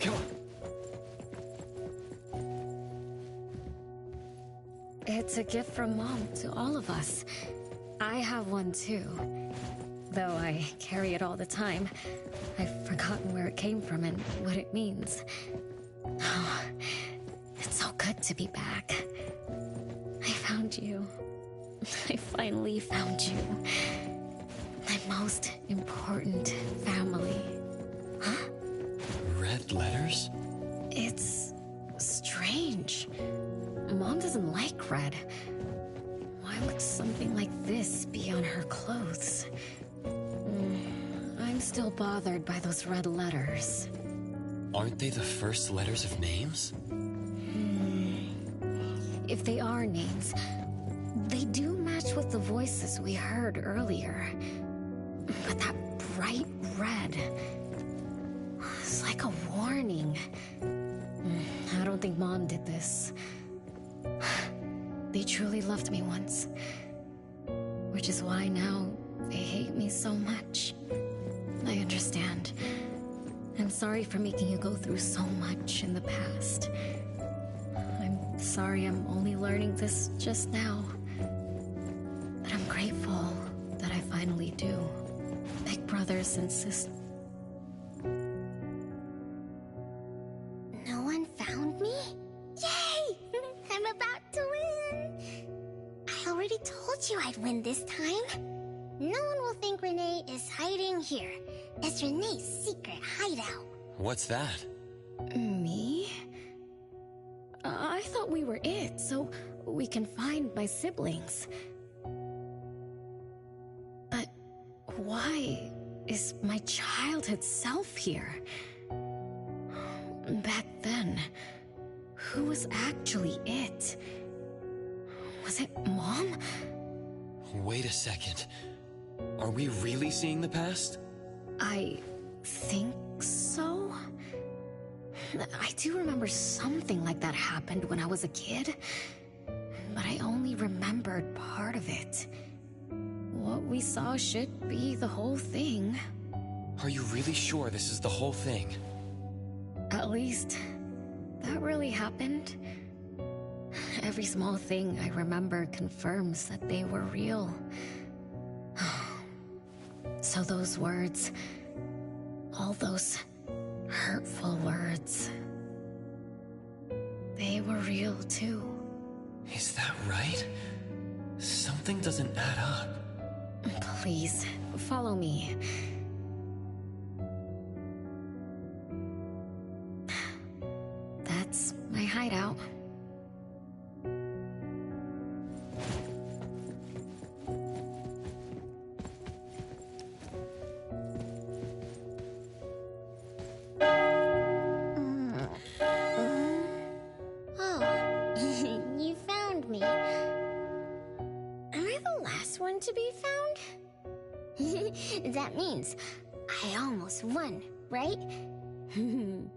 Come on. It's a gift from Mom to all of us. I have one too. Though I carry it all the time, I've forgotten where it came from and what it means. Oh, it's so good to be back. I found you. I finally found you. My most important family. Huh? Red letters? It's strange. Mom doesn't like red. Why would something like this be on her clothes? I'm still bothered by those red letters. Aren't they the first letters of names? If they are names, they do match with the voices we heard earlier. But that bright red, it's like a warning. I don't think Mom did this. They truly loved me once. Which is why now they hate me so much. I understand. I'm sorry for making you go through so much in the past. I'm sorry I'm only learning this just now. But I'm grateful that I finally do. Big brothers and sisters. No one found me? Yay! I'm about to win! I already told you I'd win this time. No one will think Renee is hiding here. It's Renee's secret hideout. What's that? Me? I thought we were it, so we can find my siblings. But why is my childhood self here? Back then, who was actually it? Was it Mom? Wait a second. Are we really seeing the past? I think so. I do remember something like that happened when I was a kid, but I only remembered part of it. What we saw should be the whole thing. Are you really sure this is the whole thing? At least, that really happened. Every small thing I remember confirms that they were real. So those words, all those hurtful words, they were real too. Is that right? Something doesn't add up. Please, follow me. That's my hideout. To be found? That means I almost won, right?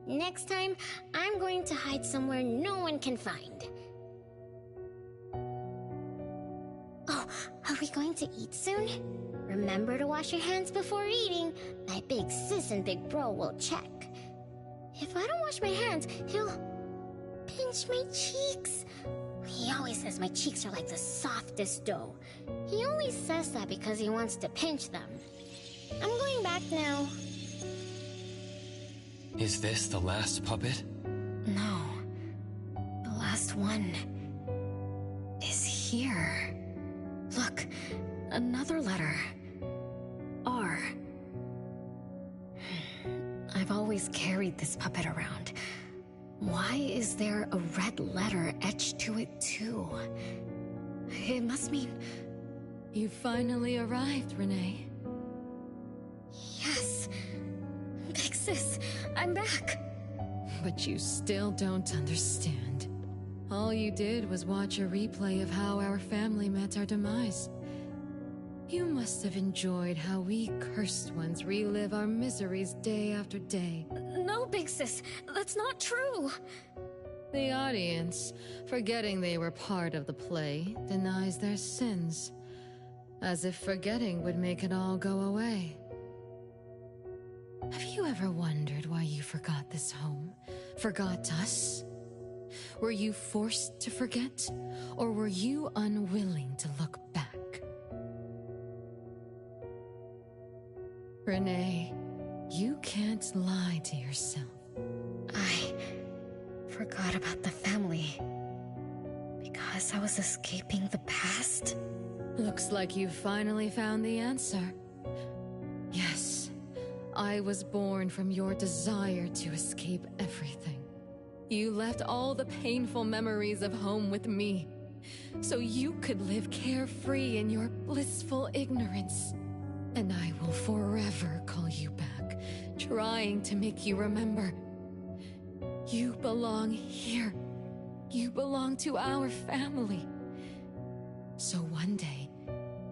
Next time, I'm going to hide somewhere no one can find. Oh, we going to eat soon? Remember to wash your hands before eating. My big sis and big bro will check. If I don't wash my hands, he'll pinch my cheeks. He always says my cheeks are like the softest dough. He only says that because he wants to pinch them. I'm going back now. Is this the last puppet? No. The last one is here. Look, another letter. R. I've always carried this puppet around. Why is there a red letter etched to it too? It must mean... You finally arrived, Renee. Yes. Big sis, I'm back. But you still don't understand. All you did was watch a replay of how our family met our demise. You must have enjoyed how we cursed ones relive our miseries day after day. No, Big Sis, that's not true. The audience, forgetting they were part of the play, denies their sins. As if forgetting would make it all go away. Have you ever wondered why you forgot this home? Forgot us? Were you forced to forget? Or were you unwilling to look back? Renee, you can't lie to yourself. I forgot about the family because I was escaping the past. Looks like you finally found the answer. Yes, I was born from your desire to escape everything. You left all the painful memories of home with me, so you could live carefree in your blissful ignorance. And I will forever call you back, trying to make you remember. You belong here. You belong to our family. So one day,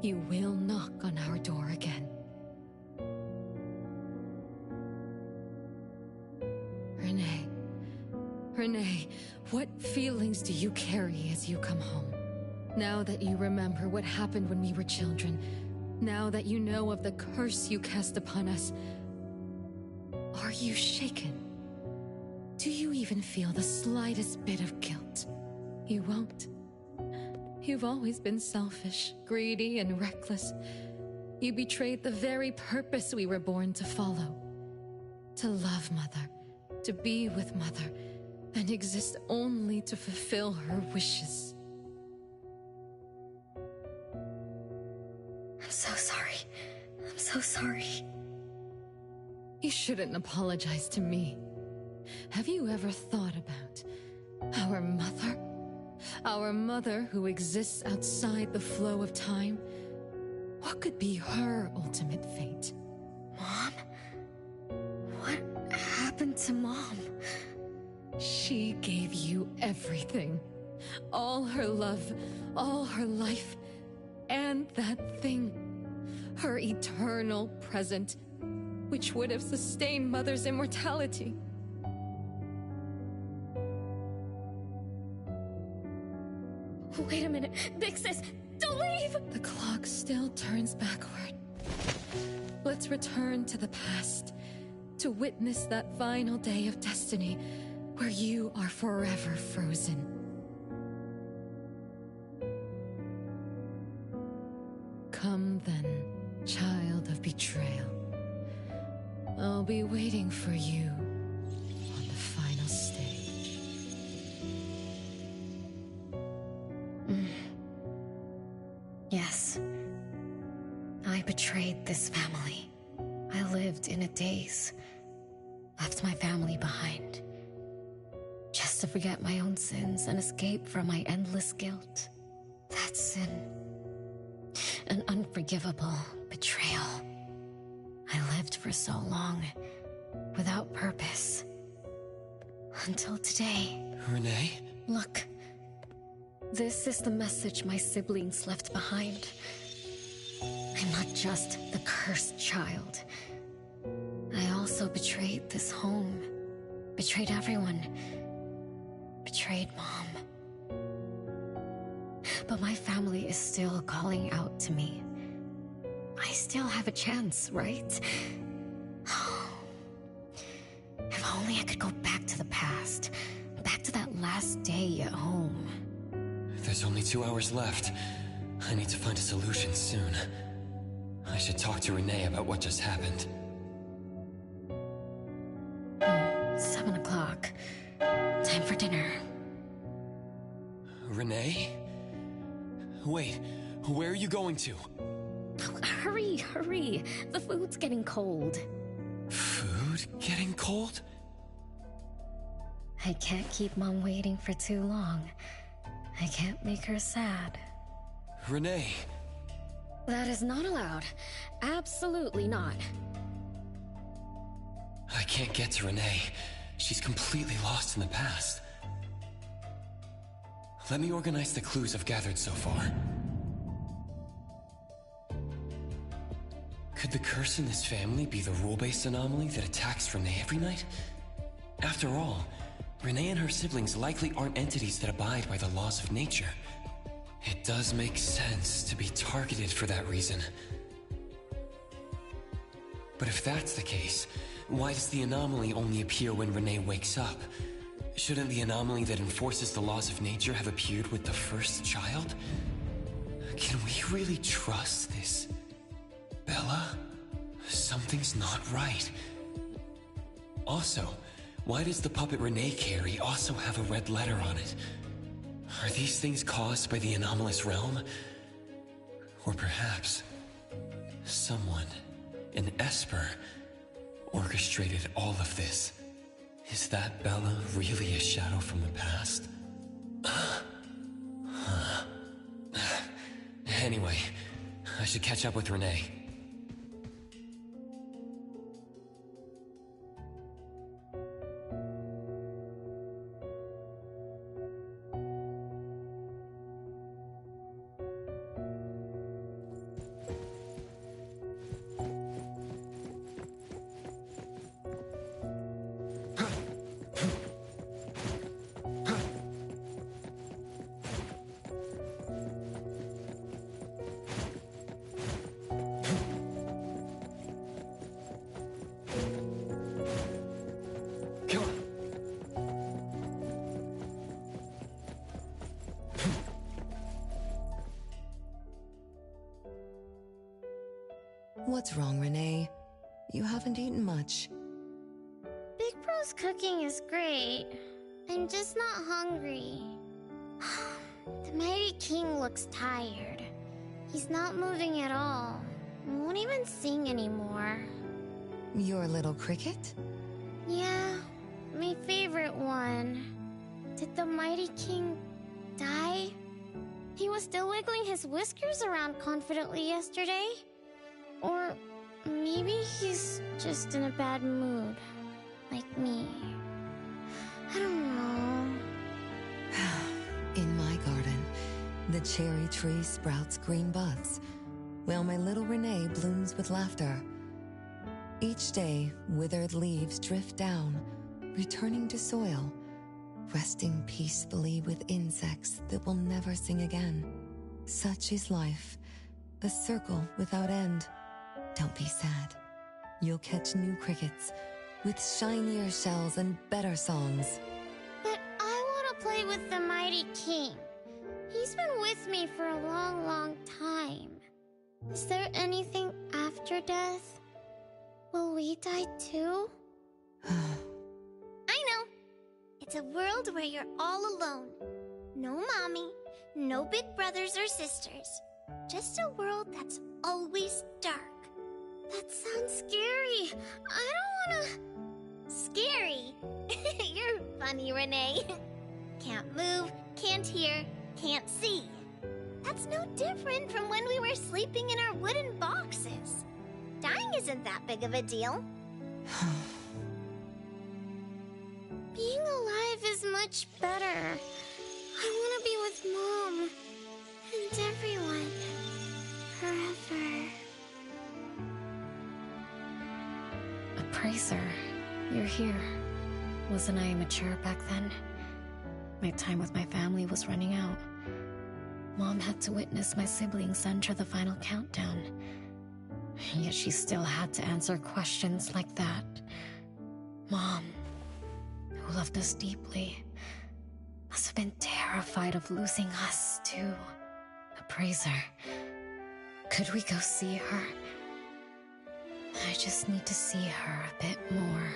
you will knock on our door again. Renee, what feelings do you carry as you come home? Now that you remember what happened when we were children, now that you know of the curse you cast upon us, are you shaken? Do you even feel the slightest bit of guilt? You won't. You've always been selfish, greedy, and reckless. You betrayed the very purpose we were born to follow. To love Mother, to be with Mother, and exist only to fulfill her wishes. I'm so sorry. I'm so sorry. You shouldn't apologize to me. Have you ever thought about our mother? Our mother who exists outside the flow of time? What could be her ultimate fate? Mom? What happened to Mom? She gave you everything. All her love, all her life, and that thing. Her eternal present, which would have sustained Mother's immortality. Wait a minute. Big Sis, don't leave! The clock still turns backward. Let's return to the past, to witness that final day of destiny, where you are forever frozen. Come then, child of betrayal. I'll be waiting for you on the final stage. Yes. I betrayed this family. I lived in a daze. Left my family behind. Just to forget my own sins and escape from my endless guilt. That sin. An unforgivable betrayal. I lived for so long, without purpose. Until today. Renee? Look. This is the message my siblings left behind. I'm not just the cursed child. I also betrayed this home. Betrayed everyone. Betrayed Mom. But my family is still calling out to me. I still have a chance, right? If only I could go back to the past. Back to that last day at home. There's only 2 hours left. I need to find a solution soon. I should talk to Renee about what just happened. 7 o'clock. Time for dinner. Renee? Wait, where are you going to? Hurry, hurry. The food's getting cold. Food getting cold? I can't keep Mom waiting for too long. I can't make her sad. Renee! That is not allowed. Absolutely not. I can't get to Renee. She's completely lost in the past. Let me organize the clues I've gathered so far. Could the curse in this family be the rule-based anomaly that attacks Renee every night? After all, Renee and her siblings likely aren't entities that abide by the laws of nature. It does make sense to be targeted for that reason. But if that's the case, why does the anomaly only appear when Renee wakes up? Shouldn't the anomaly that enforces the laws of nature have appeared with the first child? Can we really trust this? Bella? Something's not right. Also, why does the puppet Renee carry also have a red letter on it? Are these things caused by the anomalous realm? Or perhaps someone, an Esper, orchestrated all of this? Is that Bella really a shadow from the past? Anyway, I should catch up with Renee. What's wrong, Renee? You haven't eaten much. Big Bro's cooking is great. I'm just not hungry. The Mighty King looks tired. He's not moving at all. He won't even sing anymore. Your little cricket? Yeah, my favorite one. Did the Mighty King die? He was still wiggling his whiskers around confidently yesterday. Or maybe he's just in a bad mood, like me. I don't know. In my garden, the cherry tree sprouts green buds, while my little Renee blooms with laughter. Each day, withered leaves drift down, returning to soil, resting peacefully with insects that will never sing again. Such is life, a circle without end. Don't be sad. You'll catch new crickets with shinier shells and better songs. But I want to play with the Mighty King. He's been with me for a long, long time. Is there anything after death? Will we die too? I know. It's a world where you're all alone. No mommy, no big brothers or sisters. Just a world that's always dark. That sounds scary. I don't wanna... Scary? You're funny, Renee. Can't move, can't hear, can't see. That's no different from when we were sleeping in our wooden boxes. Dying isn't that big of a deal. Being alive is much better. I wanna be with Mom and everyone forever. Appraiser, you're here. Wasn't I immature back then? My time with my family was running out. Mom had to witness my siblings enter the final countdown. Yet she still had to answer questions like that. Mom, who loved us deeply, must have been terrified of losing us, too. Appraiser. Could we go see her? I just need to see her a bit more.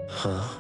Huh?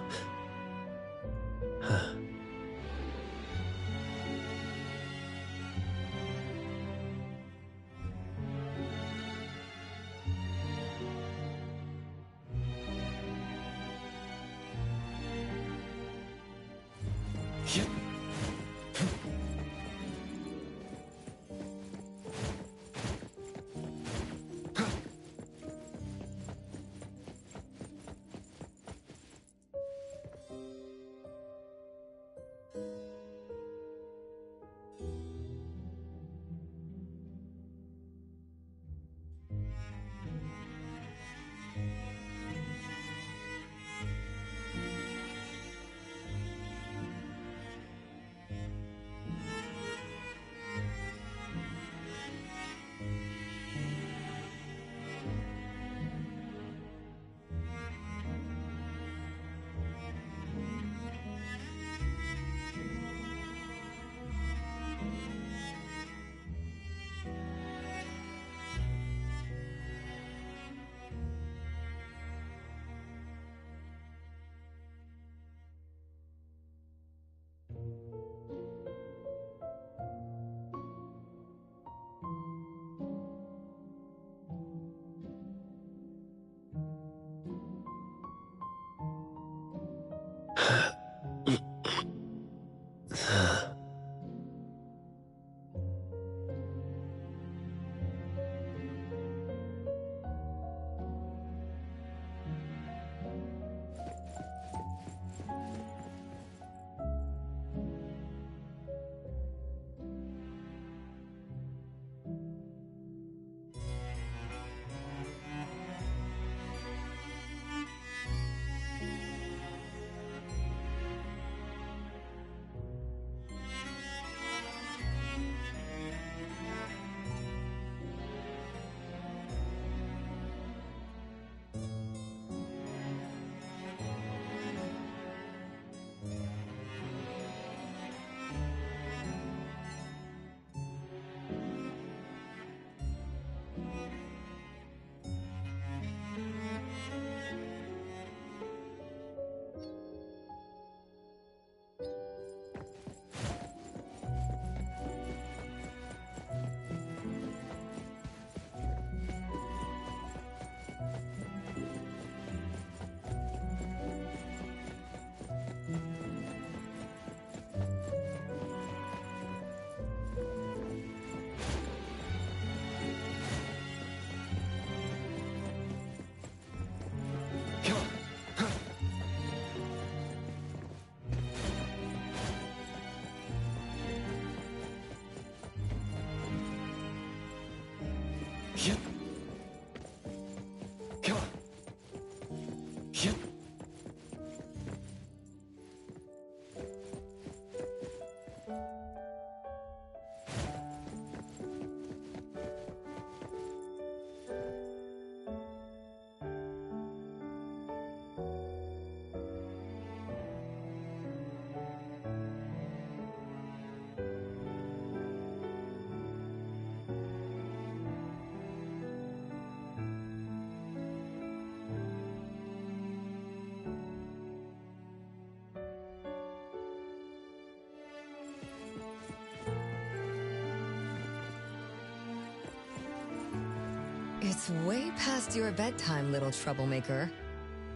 It's way past your bedtime, little troublemaker.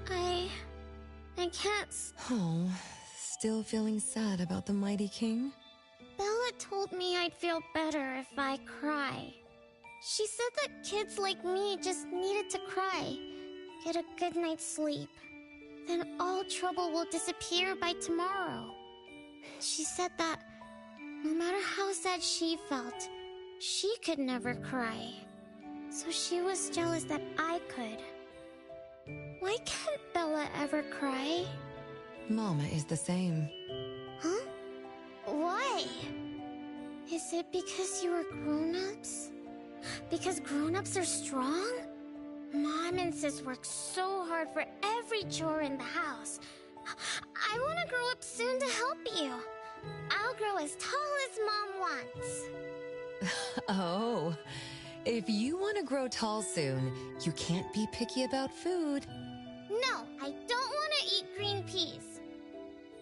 I can't... Oh, still feeling sad about the mighty king? Bella told me I'd feel better if I cry. She said that kids like me just needed to cry, get a good night's sleep. Then all trouble will disappear by tomorrow. She said that no matter how sad she felt, she could never cry. So she was jealous that I could. Why can't Bella ever cry? Mama is the same. Huh? Why? Is it because you were grown-ups? Because grown-ups are strong? Mom and Sis work so hard for every chore in the house. I want to grow up soon to help you. I'll grow as tall as Mom wants. Oh, if you want to grow tall soon, you can't be picky about food. No, I don't want to eat green peas.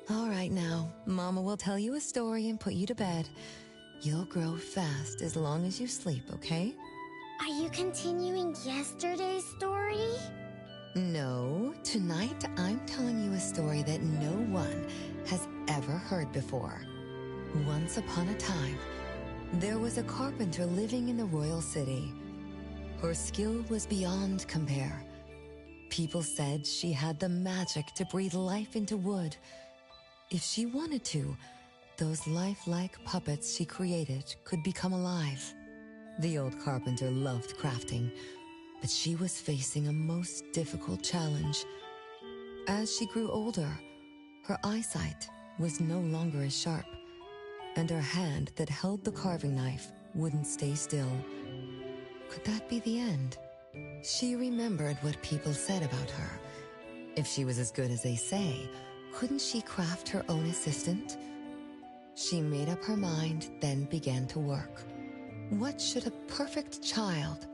All right now, Mama will tell you a story and put you to bed. You'll grow fast as long as you sleep, okay? Are you continuing yesterday's story? No, tonight I'm telling you a story that no one has ever heard before. Once upon a time, there was a carpenter living in the royal city. Her skill was beyond compare. People said she had the magic to breathe life into wood. If she wanted to, those lifelike puppets she created could become alive. The old carpenter loved crafting, but she was facing a most difficult challenge. As she grew older, her eyesight was no longer as sharp, and her hand that held the carving knife wouldn't stay still. Could that be the end? She remembered what people said about her. If she was as good as they say, couldn't she craft her own assistant? She made up her mind, then began to work. What should a perfect child,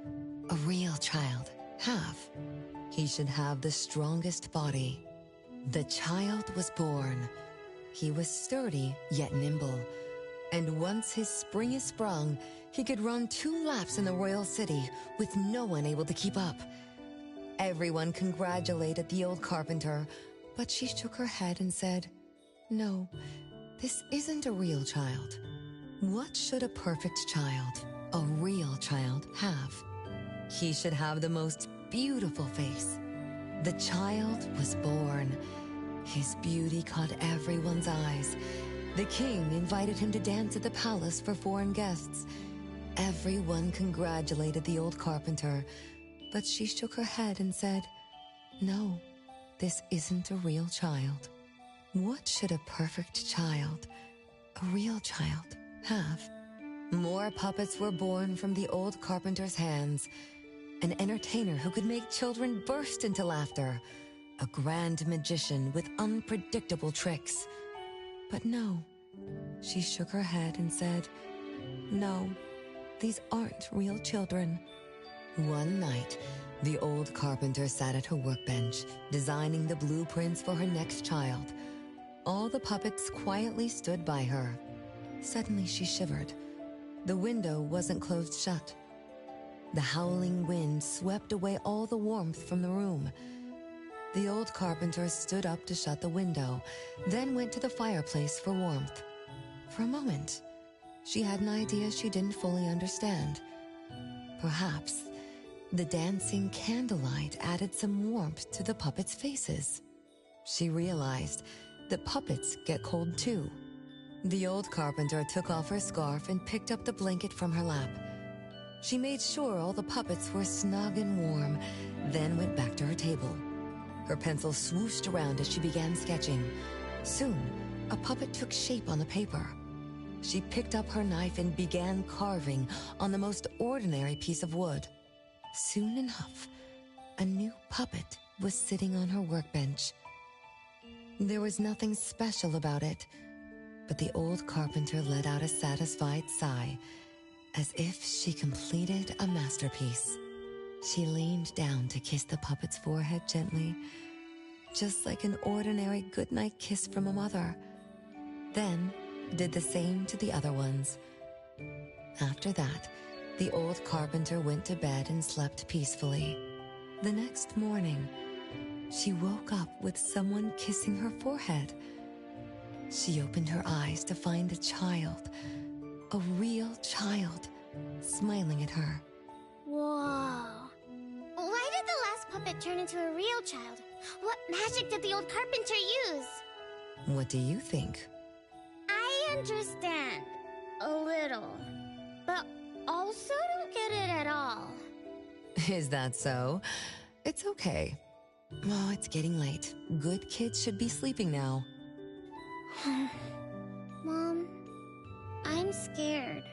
a real child, have? He should have the strongest body. The child was born. He was sturdy, yet nimble. And once his spring is sprung, he could run 2 laps in the royal city with no one able to keep up. Everyone congratulated the old carpenter, but she shook her head and said, "No, this isn't a real child. What should a perfect child, a real child, have? He should have the most beautiful face." The child was born. His beauty caught everyone's eyes. The king invited him to dance at the palace for foreign guests. Everyone congratulated the old carpenter, but she shook her head and said, "No, this isn't a real child. What should a perfect child, a real child, have?" More puppets were born from the old carpenter's hands. An entertainer who could make children burst into laughter. A grand magician with unpredictable tricks. But no, she shook her head and said, "No, these aren't real children." One night, the old carpenter sat at her workbench, designing the blueprints for her next child. All the puppets quietly stood by her. Suddenly she shivered. The window wasn't closed shut. The howling wind swept away all the warmth from the room. The old carpenter stood up to shut the window, then went to the fireplace for warmth. For a moment, she had an idea she didn't fully understand. Perhaps the dancing candlelight added some warmth to the puppets' faces. She realized that puppets get cold too. The old carpenter took off her scarf and picked up the blanket from her lap. She made sure all the puppets were snug and warm, then went back to her table. Her pencil swooshed around as she began sketching. Soon, a puppet took shape on the paper. She picked up her knife and began carving on the most ordinary piece of wood. Soon enough, a new puppet was sitting on her workbench. There was nothing special about it, but the old carpenter let out a satisfied sigh, as if she completed a masterpiece. She leaned down to kiss the puppet's forehead gently, just like an ordinary goodnight kiss from a mother. Then did the same to the other ones. After that, the old carpenter went to bed and slept peacefully. The next morning, she woke up with someone kissing her forehead. She opened her eyes to find a child, a real child, smiling at her. Whoa. Why did the last puppet turn into a real child? What magic did the old carpenter use? What do you think? I understand. A little. But also don't get it at all. Is that so? It's okay. Oh, it's getting late. Good kids should be sleeping now. Mom, I'm scared.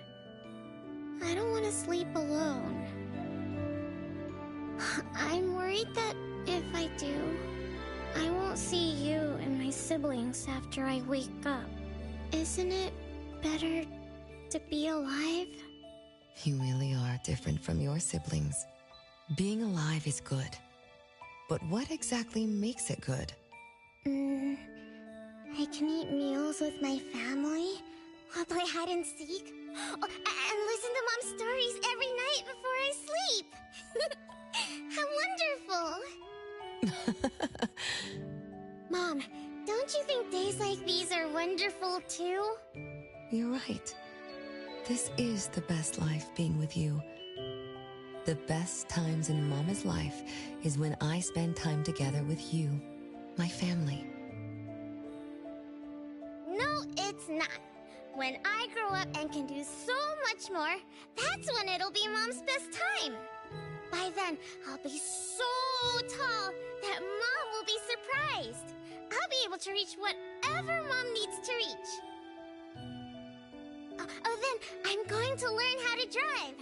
I don't want to sleep alone. I'm worried that if I do, I won't see you and my siblings after I wake up. Isn't it better to be alive? You really are different from your siblings. Being alive is good. But what exactly makes it good? I can eat meals with my family, or play hide and seek, and listen to Mom's stories every night before I sleep. How wonderful! Mom, don't you think days like these are wonderful too? You're right. This is the best life being with you. The best times in Mama's life is when I spend time together with you, my family. No, it's not. When I grow up and can do so much more, that's when it'll be Mom's best time. By then, I'll be so tall that Mom will be surprised. I'll be able to reach whatever Mom needs to reach. Then I'm going to learn how to drive.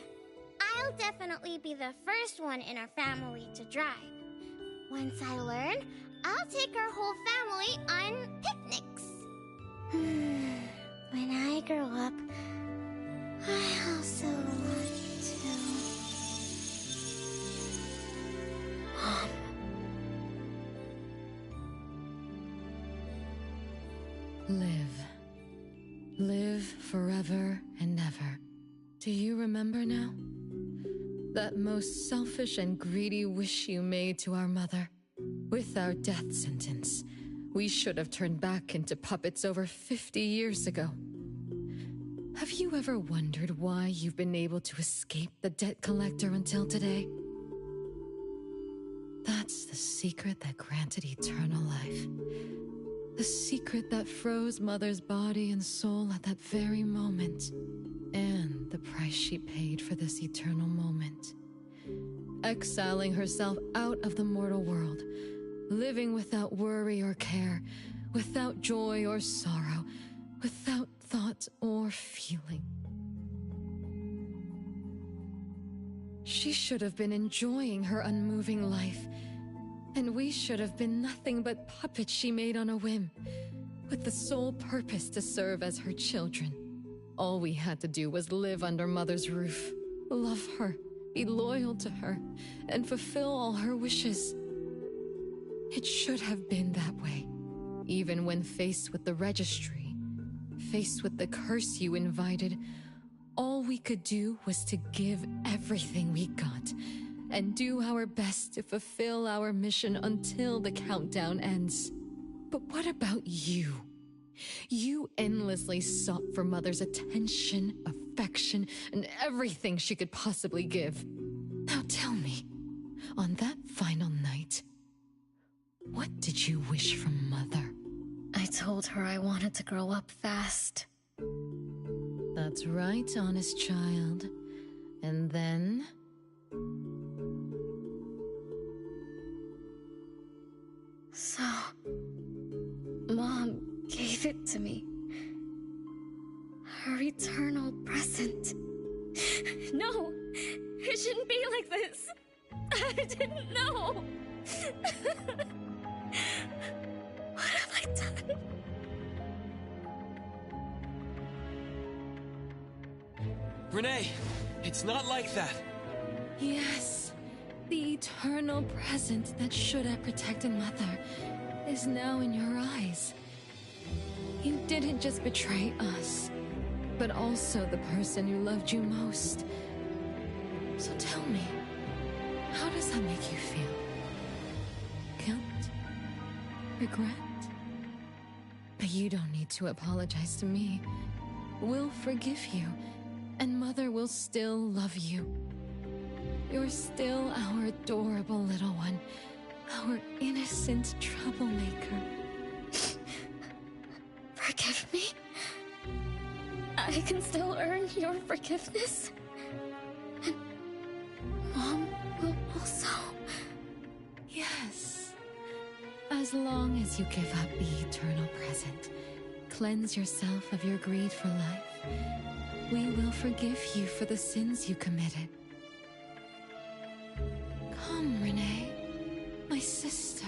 I'll definitely be the first one in our family to drive. Once I learn, I'll take our whole family on picnics. When I grow up, I also want to... Mom. Live forever and ever. Do you remember now? That most selfish and greedy wish you made to our mother. With our death sentence, we should have turned back into puppets over 50 years ago. Have you ever wondered why you've been able to escape the debt collector until today? That's the secret that granted eternal life. The secret that froze Mother's body and soul at that very moment. And the price she paid for this eternal moment. Exiling herself out of the mortal world. Living without worry or care. Without joy or sorrow. Without thought or feeling. She should have been enjoying her unmoving life. And we should have been nothing but puppets she made on a whim, with the sole purpose to serve as her children. All we had to do was live under Mother's roof, love her, be loyal to her, and fulfill all her wishes. It should have been that way, even when faced with the registry, faced with the curse you invited. All we could do was to give everything we got, and do our best to fulfill our mission until the countdown ends. But what about you? You endlessly sought for Mother's attention, affection, and everything she could possibly give. Now tell me, on that final night, what did you wish from Mother? I told her I wanted to grow up fast. That's right, honest child. And then... So, Mom gave it to me. Her eternal present. No! It shouldn't be like this! I didn't know! What have I done? Renee, it's not like that. Yes, the eternal presence that should have protected Mother is now in your eyes. You didn't just betray us, but also the person who loved you most. So tell me, how does that make you feel? Guilt? Regret? But you don't need to apologize to me. We'll forgive you, and Mother will still love you. You're still our adorable little one, our innocent troublemaker. Forgive me? I can still earn your forgiveness? And Mom will also... Yes. As long as you give up the eternal present, cleanse yourself of your greed for life, we will forgive you for the sins you committed. Come, Renee, my sister.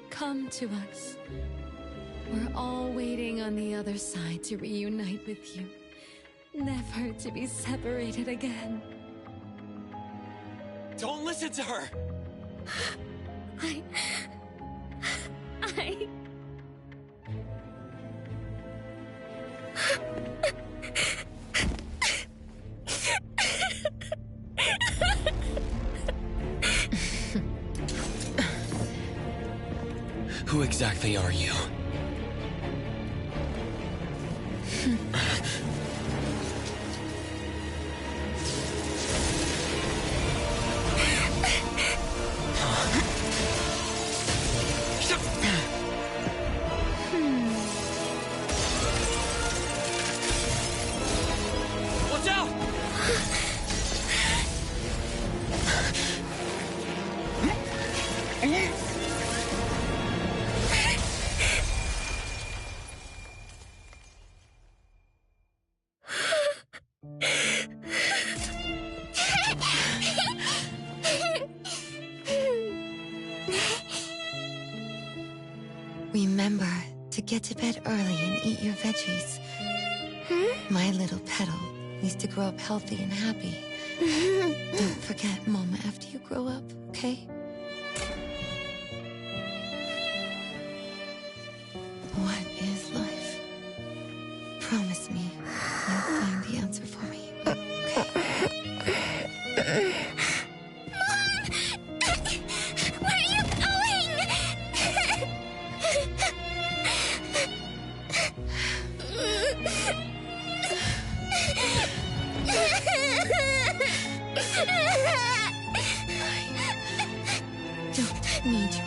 Come to us. We're all waiting on the other side to reunite with you, never to be separated again. Don't listen to her! I... Who exactly are you? Watch out! Remember to get to bed early and eat your veggies. My little petal needs to grow up healthy and happy. Don't forget Mama after you grow up, okay? What is life? Promise me you'll find the answer for me, okay? Where are you going? Don't need you.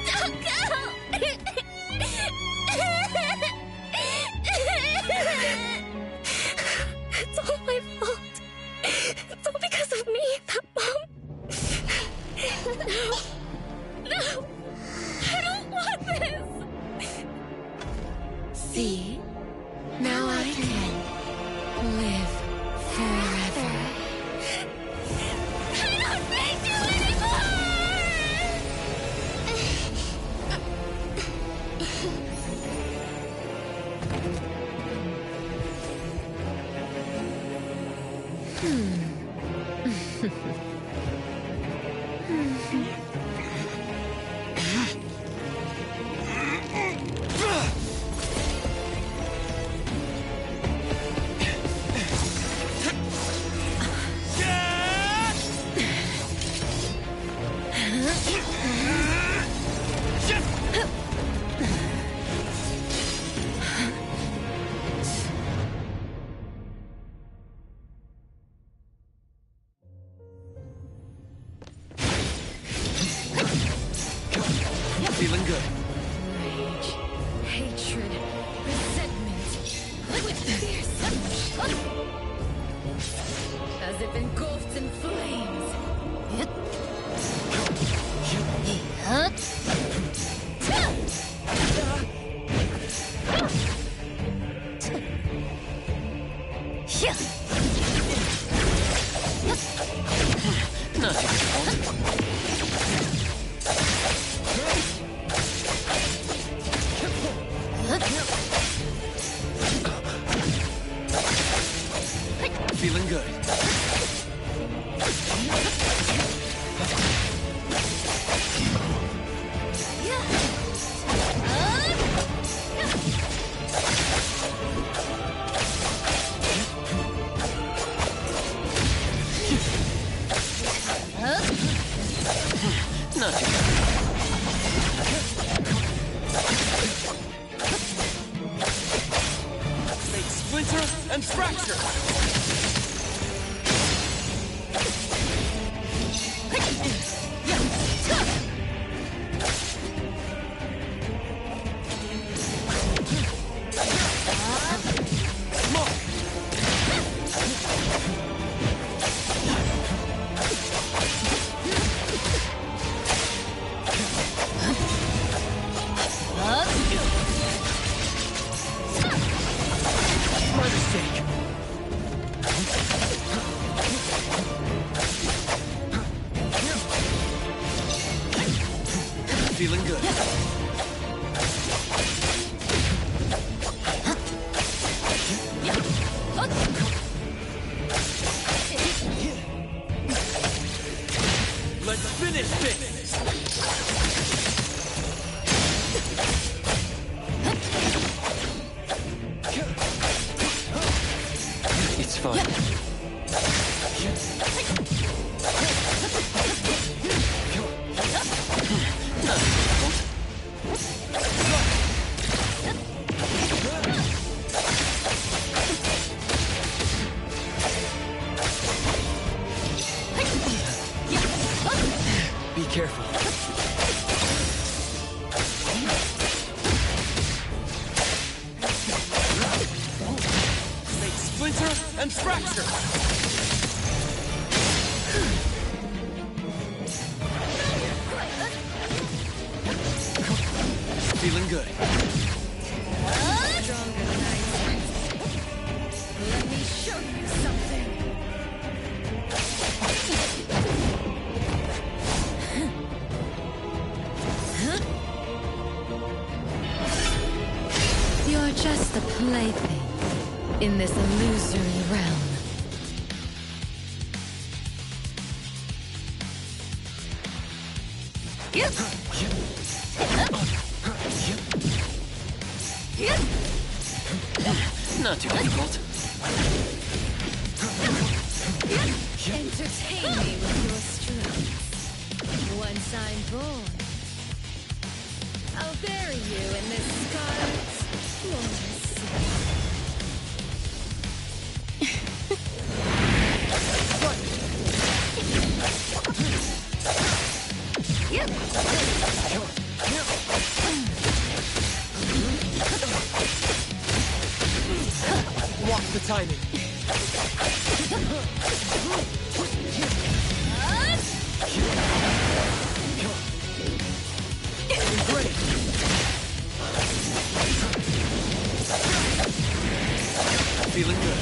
Don't go! It's all my fault. It's all because of me that Mom... No! I don't want this! See? Now I can live forever. I don't need you anymore! Not too bad. Make splinter and fracture! Feeling good. Let's finish this! It's fine. Be careful. Make splinter and fracture! Feeling good. Stronger than I expected. Let me show you something. You're just a plaything in this illusory realm. Not too difficult. Entertain me with your strength. Once I'm born, I'll bury you in this scarlet flawless sea. Watch the timing. Great. Feeling good.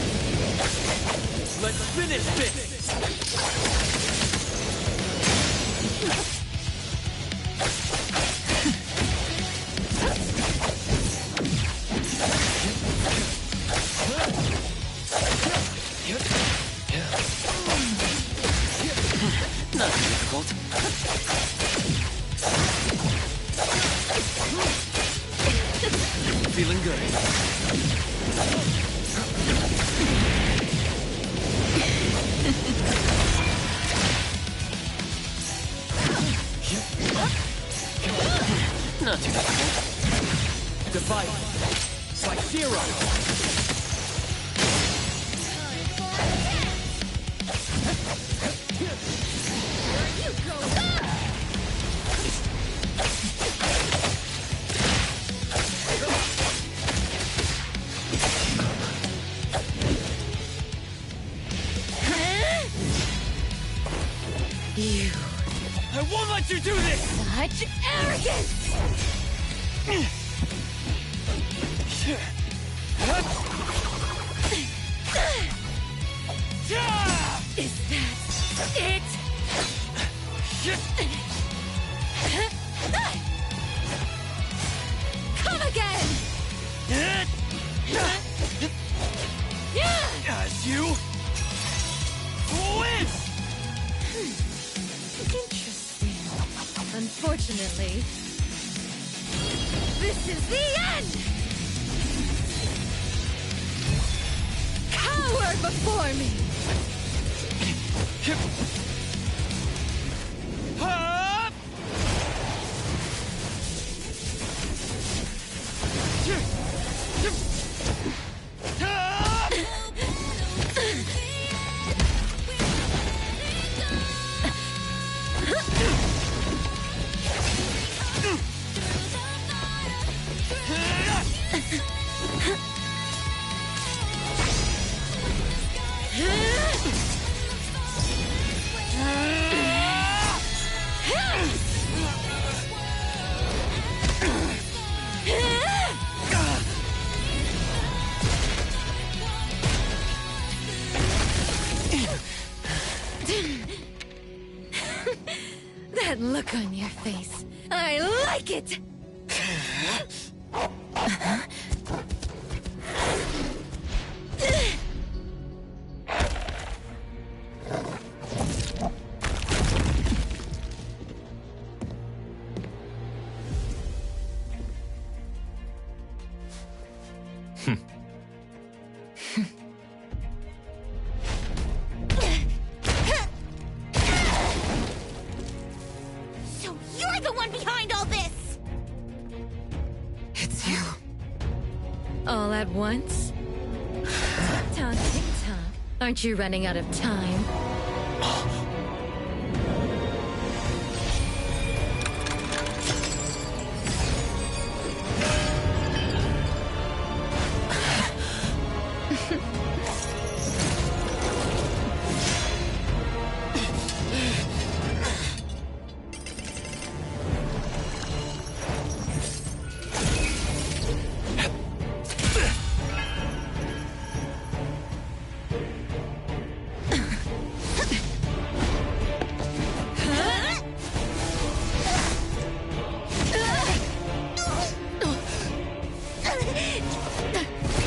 Let's finish this! Not too difficult. Feeling good. Not too difficult. Divide. It's like zero. You. I won't let you do this! Such arrogance! Is that it? Come again! As you win! Interesting. Unfortunately, this is the end! Cower before me! Hup! That look on your face. I like it! So you're the one behind all this! It's you. All at once? Tick-tock, tick-tock. Aren't you running out of time?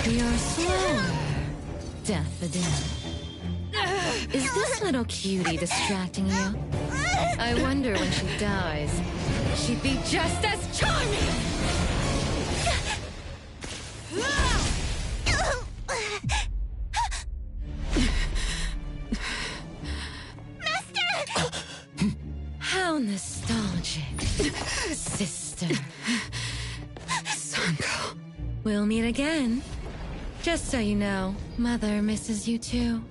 You're slower, Daffodil. Is this little cutie distracting you? I wonder when she dies, she'd be just as charming! How nostalgic, sister. Sanko. We'll meet again. Just so you know, Mother misses you too.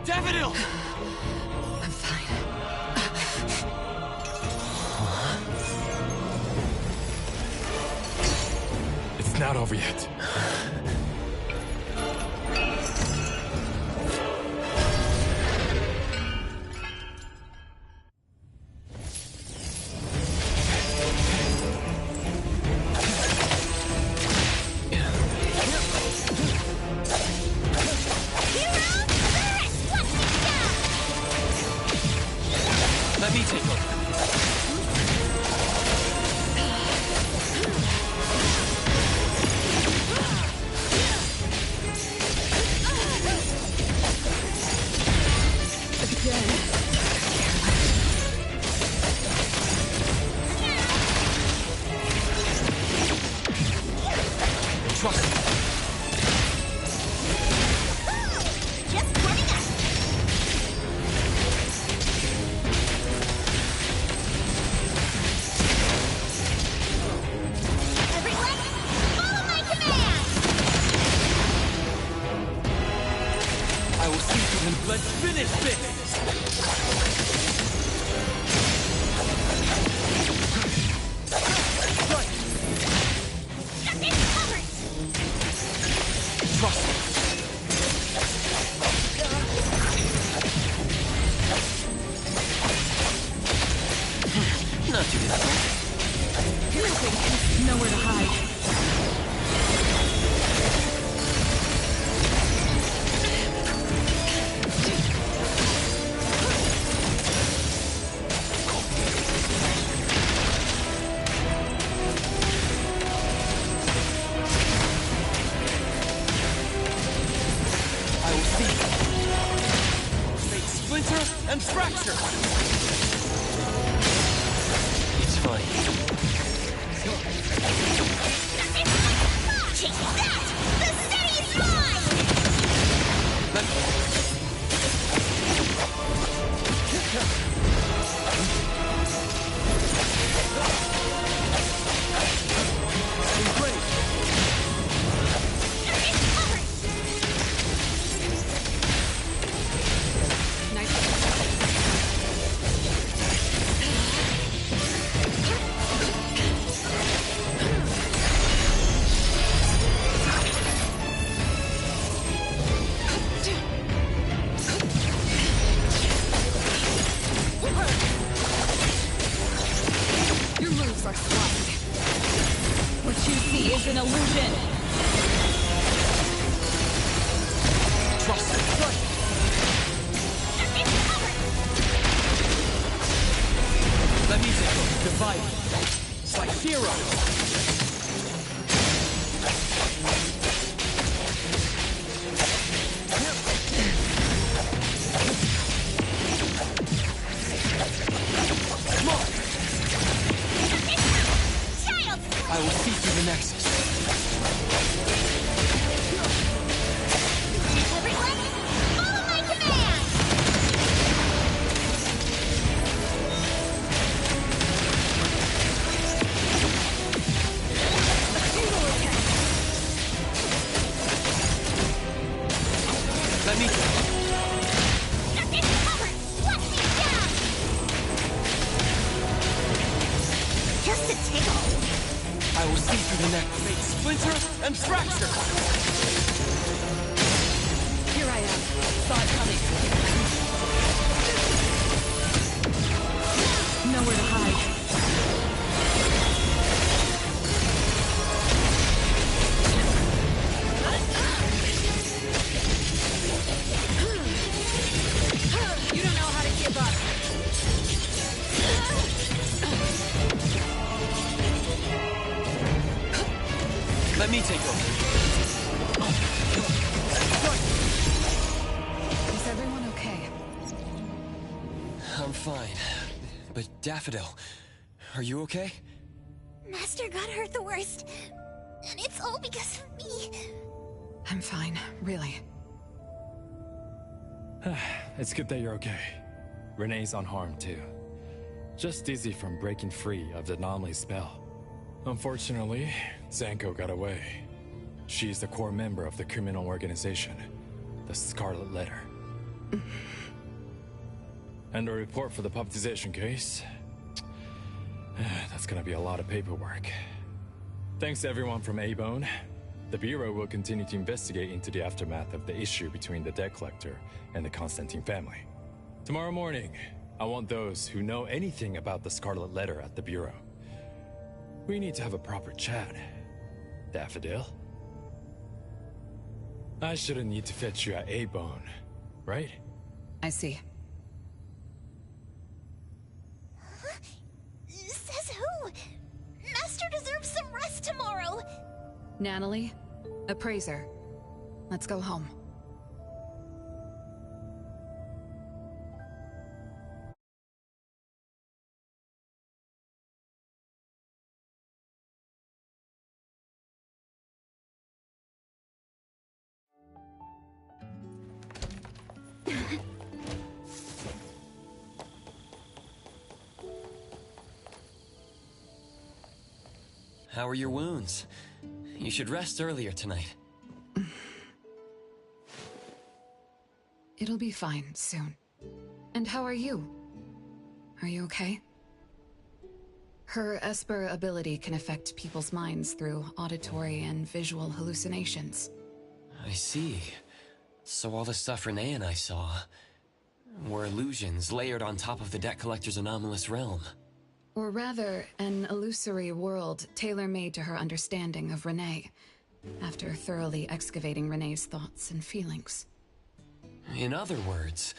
Daffodil! I'm fine. It's not over yet. Let me take over. Trust me. Just warming up. Everyone, follow my command! I will see to him. Let's finish this! Got this covered! Trust me. Not too difficult. Nowhere to hide. I will see. Make splinter and fracture. It's fine. Take that! The city is mine! Your moves are sloppy. What you see is an illusion. Trust me. Let me take over. Divide. It's like heroes. I will see through the Nexus. Everyone, follow my command! Let me go. Cover! Watch me down! Just a tickle. I will see through the neck. Splinter and Fracture! Here I am. Saw it coming. Nowhere to hide. You don't know how to give up. Let me take over. Is everyone okay? I'm fine. But Daffodil, are you okay? Master got hurt the worst. And it's all because of me. I'm fine, really. It's good that you're okay. Renee's unharmed too. Just dizzy from breaking free of the anomaly spell. Unfortunately, Zanko got away. She's the core member of the criminal organization, the Scarlet Letter. And the report for the puppetization case. That's gonna be a lot of paperwork. Thanks to everyone from A-Bone. The Bureau will continue to investigate into the aftermath of the issue between the debt collector and the Constantine family. Tomorrow morning, I want those who know anything about the Scarlet Letter at the Bureau. We need to have a proper chat. Daffodil? I shouldn't need to fetch you at A-Bone, right? I see. Says who? Master deserves some rest tomorrow. Natalie, Appraiser. Let's go home. How are your wounds? You should rest earlier tonight. It'll be fine soon. And how are you? Are you okay? Her Esper ability can affect people's minds through auditory and visual hallucinations. I see. So all the stuff Renee and I saw were illusions layered on top of the debt collector's anomalous realm. Or rather, an illusory world tailor-made to her understanding of Renee, after thoroughly excavating Renee's thoughts and feelings. In other words,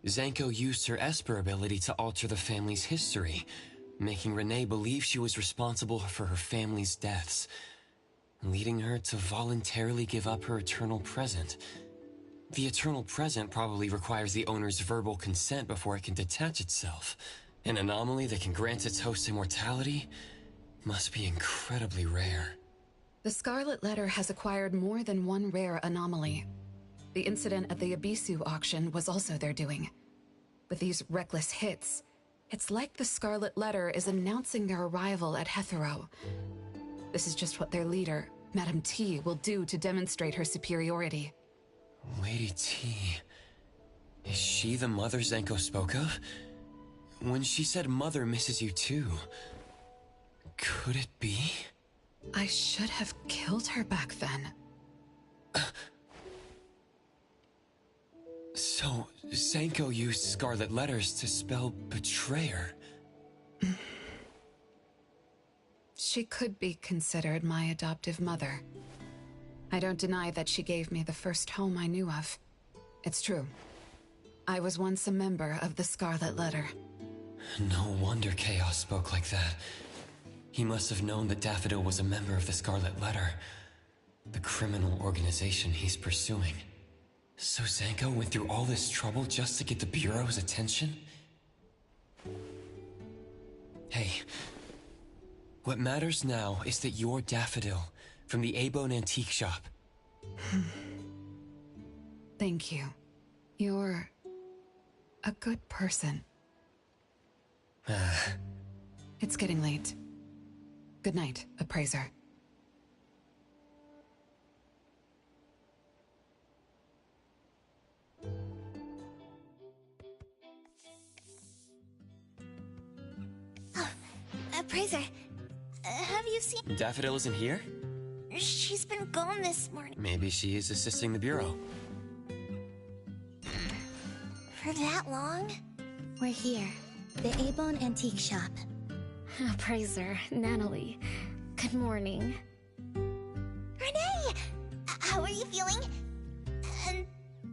Zanko used her Esper ability to alter the family's history, making Renee believe she was responsible for her family's deaths, leading her to voluntarily give up her eternal present. The eternal present probably requires the owner's verbal consent before it can detach itself. An anomaly that can grant its host immortality must be incredibly rare. The Scarlet Letter has acquired more than one rare anomaly. The incident at the Abisu auction was also their doing. With these reckless hits, it's like the Scarlet Letter is announcing their arrival at Hethero. This is just what their leader, Madame T, will do to demonstrate her superiority. Lady T... Is she the mother Zanko spoke of? When she said Mother misses you too, could it be? I should have killed her back then. So, Zanko used Scarlet Letters to spell betrayer. She could be considered my adoptive mother. I don't deny that she gave me the first home I knew of. It's true. I was once a member of the Scarlet Letter. No wonder Chaos spoke like that. He must have known that Daffodil was a member of the Scarlet Letter, the criminal organization he's pursuing. So Zanko went through all this trouble just to get the Bureau's attention? Hey, what matters now is that you're Daffodil from the A-Bone Antique Shop. Thank you. You're a good person. It's getting late. Good night, Appraiser. Oh, Appraiser, have you seen... Daffodil isn't here? She's been gone this morning. Maybe she is assisting the Bureau. For that long? We're here. The A-Bone Antique Shop. Appraiser, Natalie. Good morning. Renee! How are you feeling? And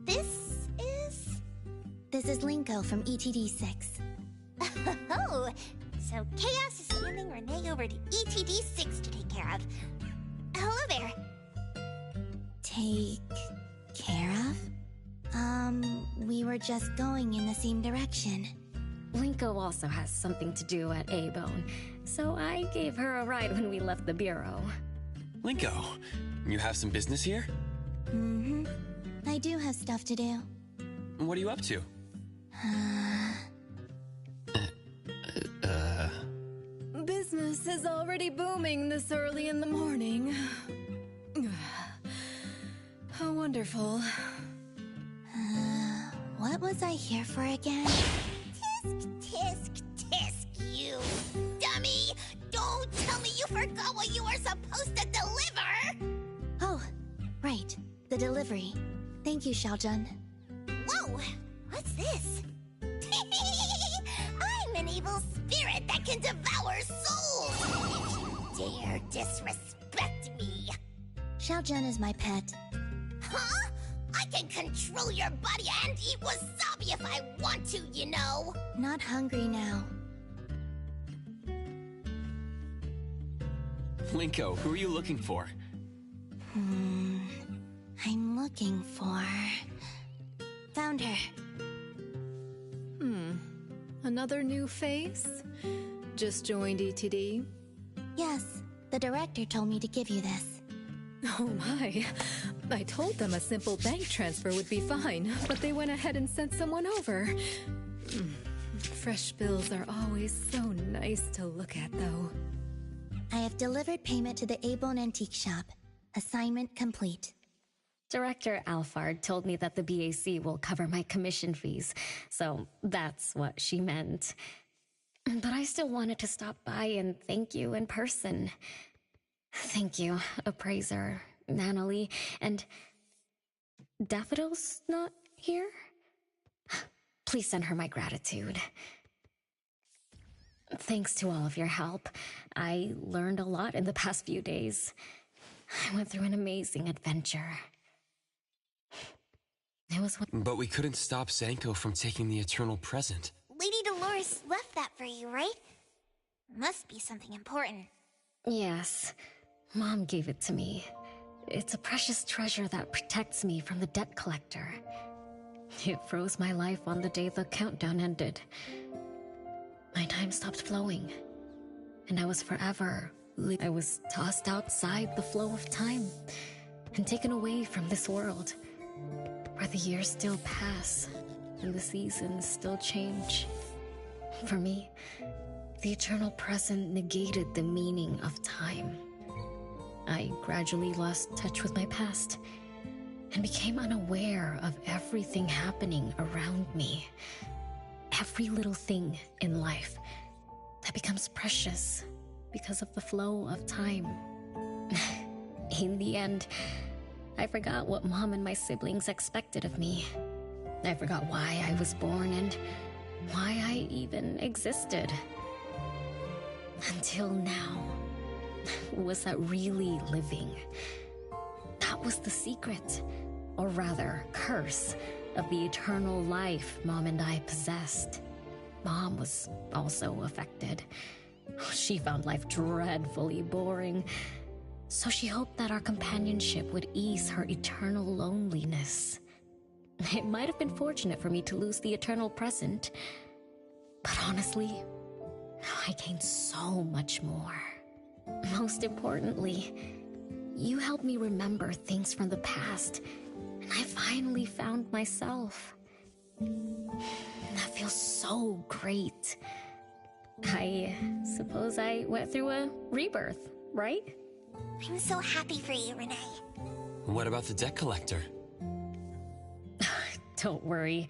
this is... This is Linko from ETD-6. Oh, so Chaos is handing Renee over to ETD-6 to take care of. Hello there. Take care of? We were just going in the same direction. Linko also has something to do at A-Bone, so I gave her a ride when we left the Bureau. Linko, you have some business here? Mm-hmm. I do have stuff to do. What are you up to? Business is already booming this early in the morning. How wonderful. What was I here for again? Tisk, tisk, tisk, you dummy! Don't tell me you forgot what you were supposed to deliver! Oh, right. The delivery. Thank you, Xiaojun. Whoa! What's this? I'm an evil spirit that can devour souls! If you dare disrespect me! Xiaojun is my pet. Huh? I can control your body and eat wasabi if I want to, you know! Not hungry now. Linko, who are you looking for? I'm looking for... Found her. Another new face? Just joined ETD? Yes, the director told me to give you this. Oh my. I told them a simple bank transfer would be fine, but they went ahead and sent someone over. Fresh bills are always so nice to look at, though. I have delivered payment to the A-Bone Antique Shop. Assignment complete. Director Alphard told me that the BAC will cover my commission fees, so that's what she meant. But I still wanted to stop by and thank you in person. Thank you, Appraiser, Natalie, and... Daffodil's not here? Please send her my gratitude. Thanks to all of your help. I learned a lot in the past few days. I went through an amazing adventure. It was But we couldn't stop Zanko from taking the Eternal Present. Lady Dolores left that for you, right? Must be something important. Yes. Mom gave it to me. It's a precious treasure that protects me from the debt collector. It froze my life on the day the countdown ended. My time stopped flowing, and I was forever... I was tossed outside the flow of time, and taken away from this world, where the years still pass, and the seasons still change. For me, the eternal present negated the meaning of time. I gradually lost touch with my past, and became unaware of everything happening around me. Every little thing in life that becomes precious because of the flow of time. In the end, I forgot what Mom and my siblings expected of me. I forgot why I was born and why I even existed. Until now. was that really living? That was the secret, or rather, curse, of the eternal life Mom and I possessed. Mom was also affected. She found life dreadfully boring, so she hoped that our companionship would ease her eternal loneliness. It might have been fortunate for me to lose the eternal present, but honestly, I gained so much more. Most importantly, you helped me remember things from the past, and I finally found myself. That feels so great. I suppose I went through a rebirth, right? I'm so happy for you, Renee. What about the debt collector? Don't worry,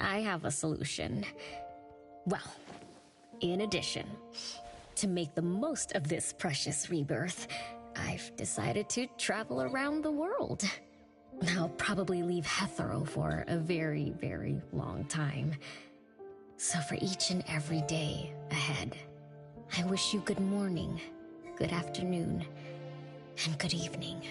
I have a solution. Well, in addition, to make the most of this precious rebirth, I've decided to travel around the world. I'll probably leave Hethero for a very, very long time. So for each and every day ahead, I wish you good morning, good afternoon, and good evening.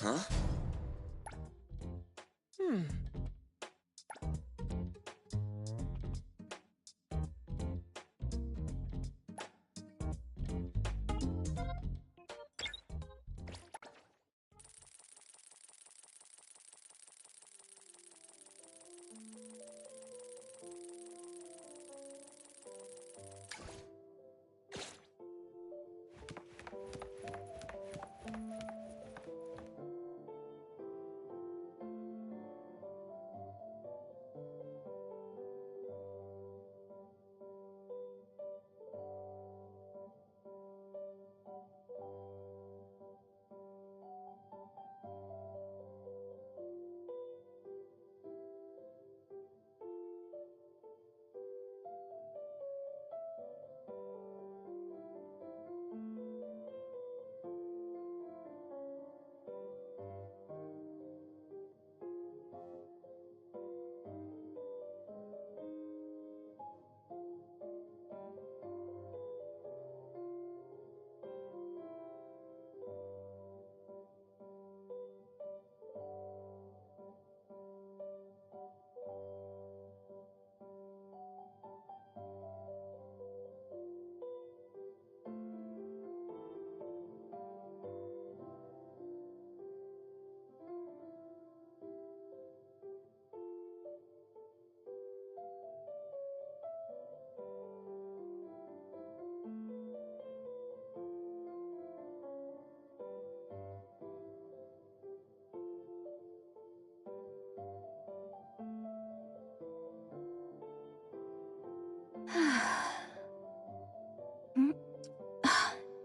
Huh?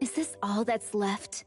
Is this all that's left?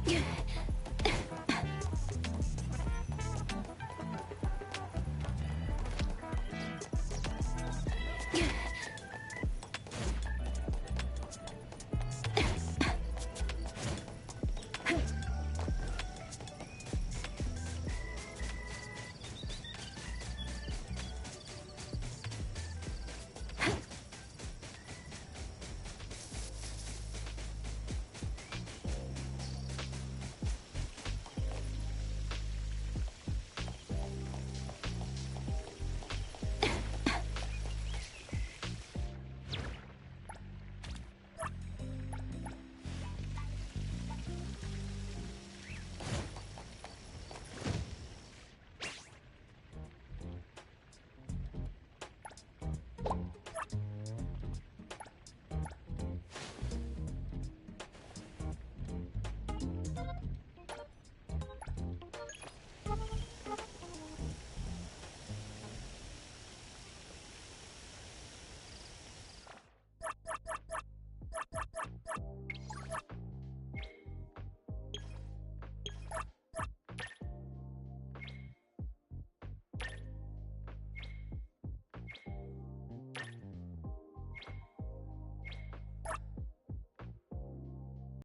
Yeah.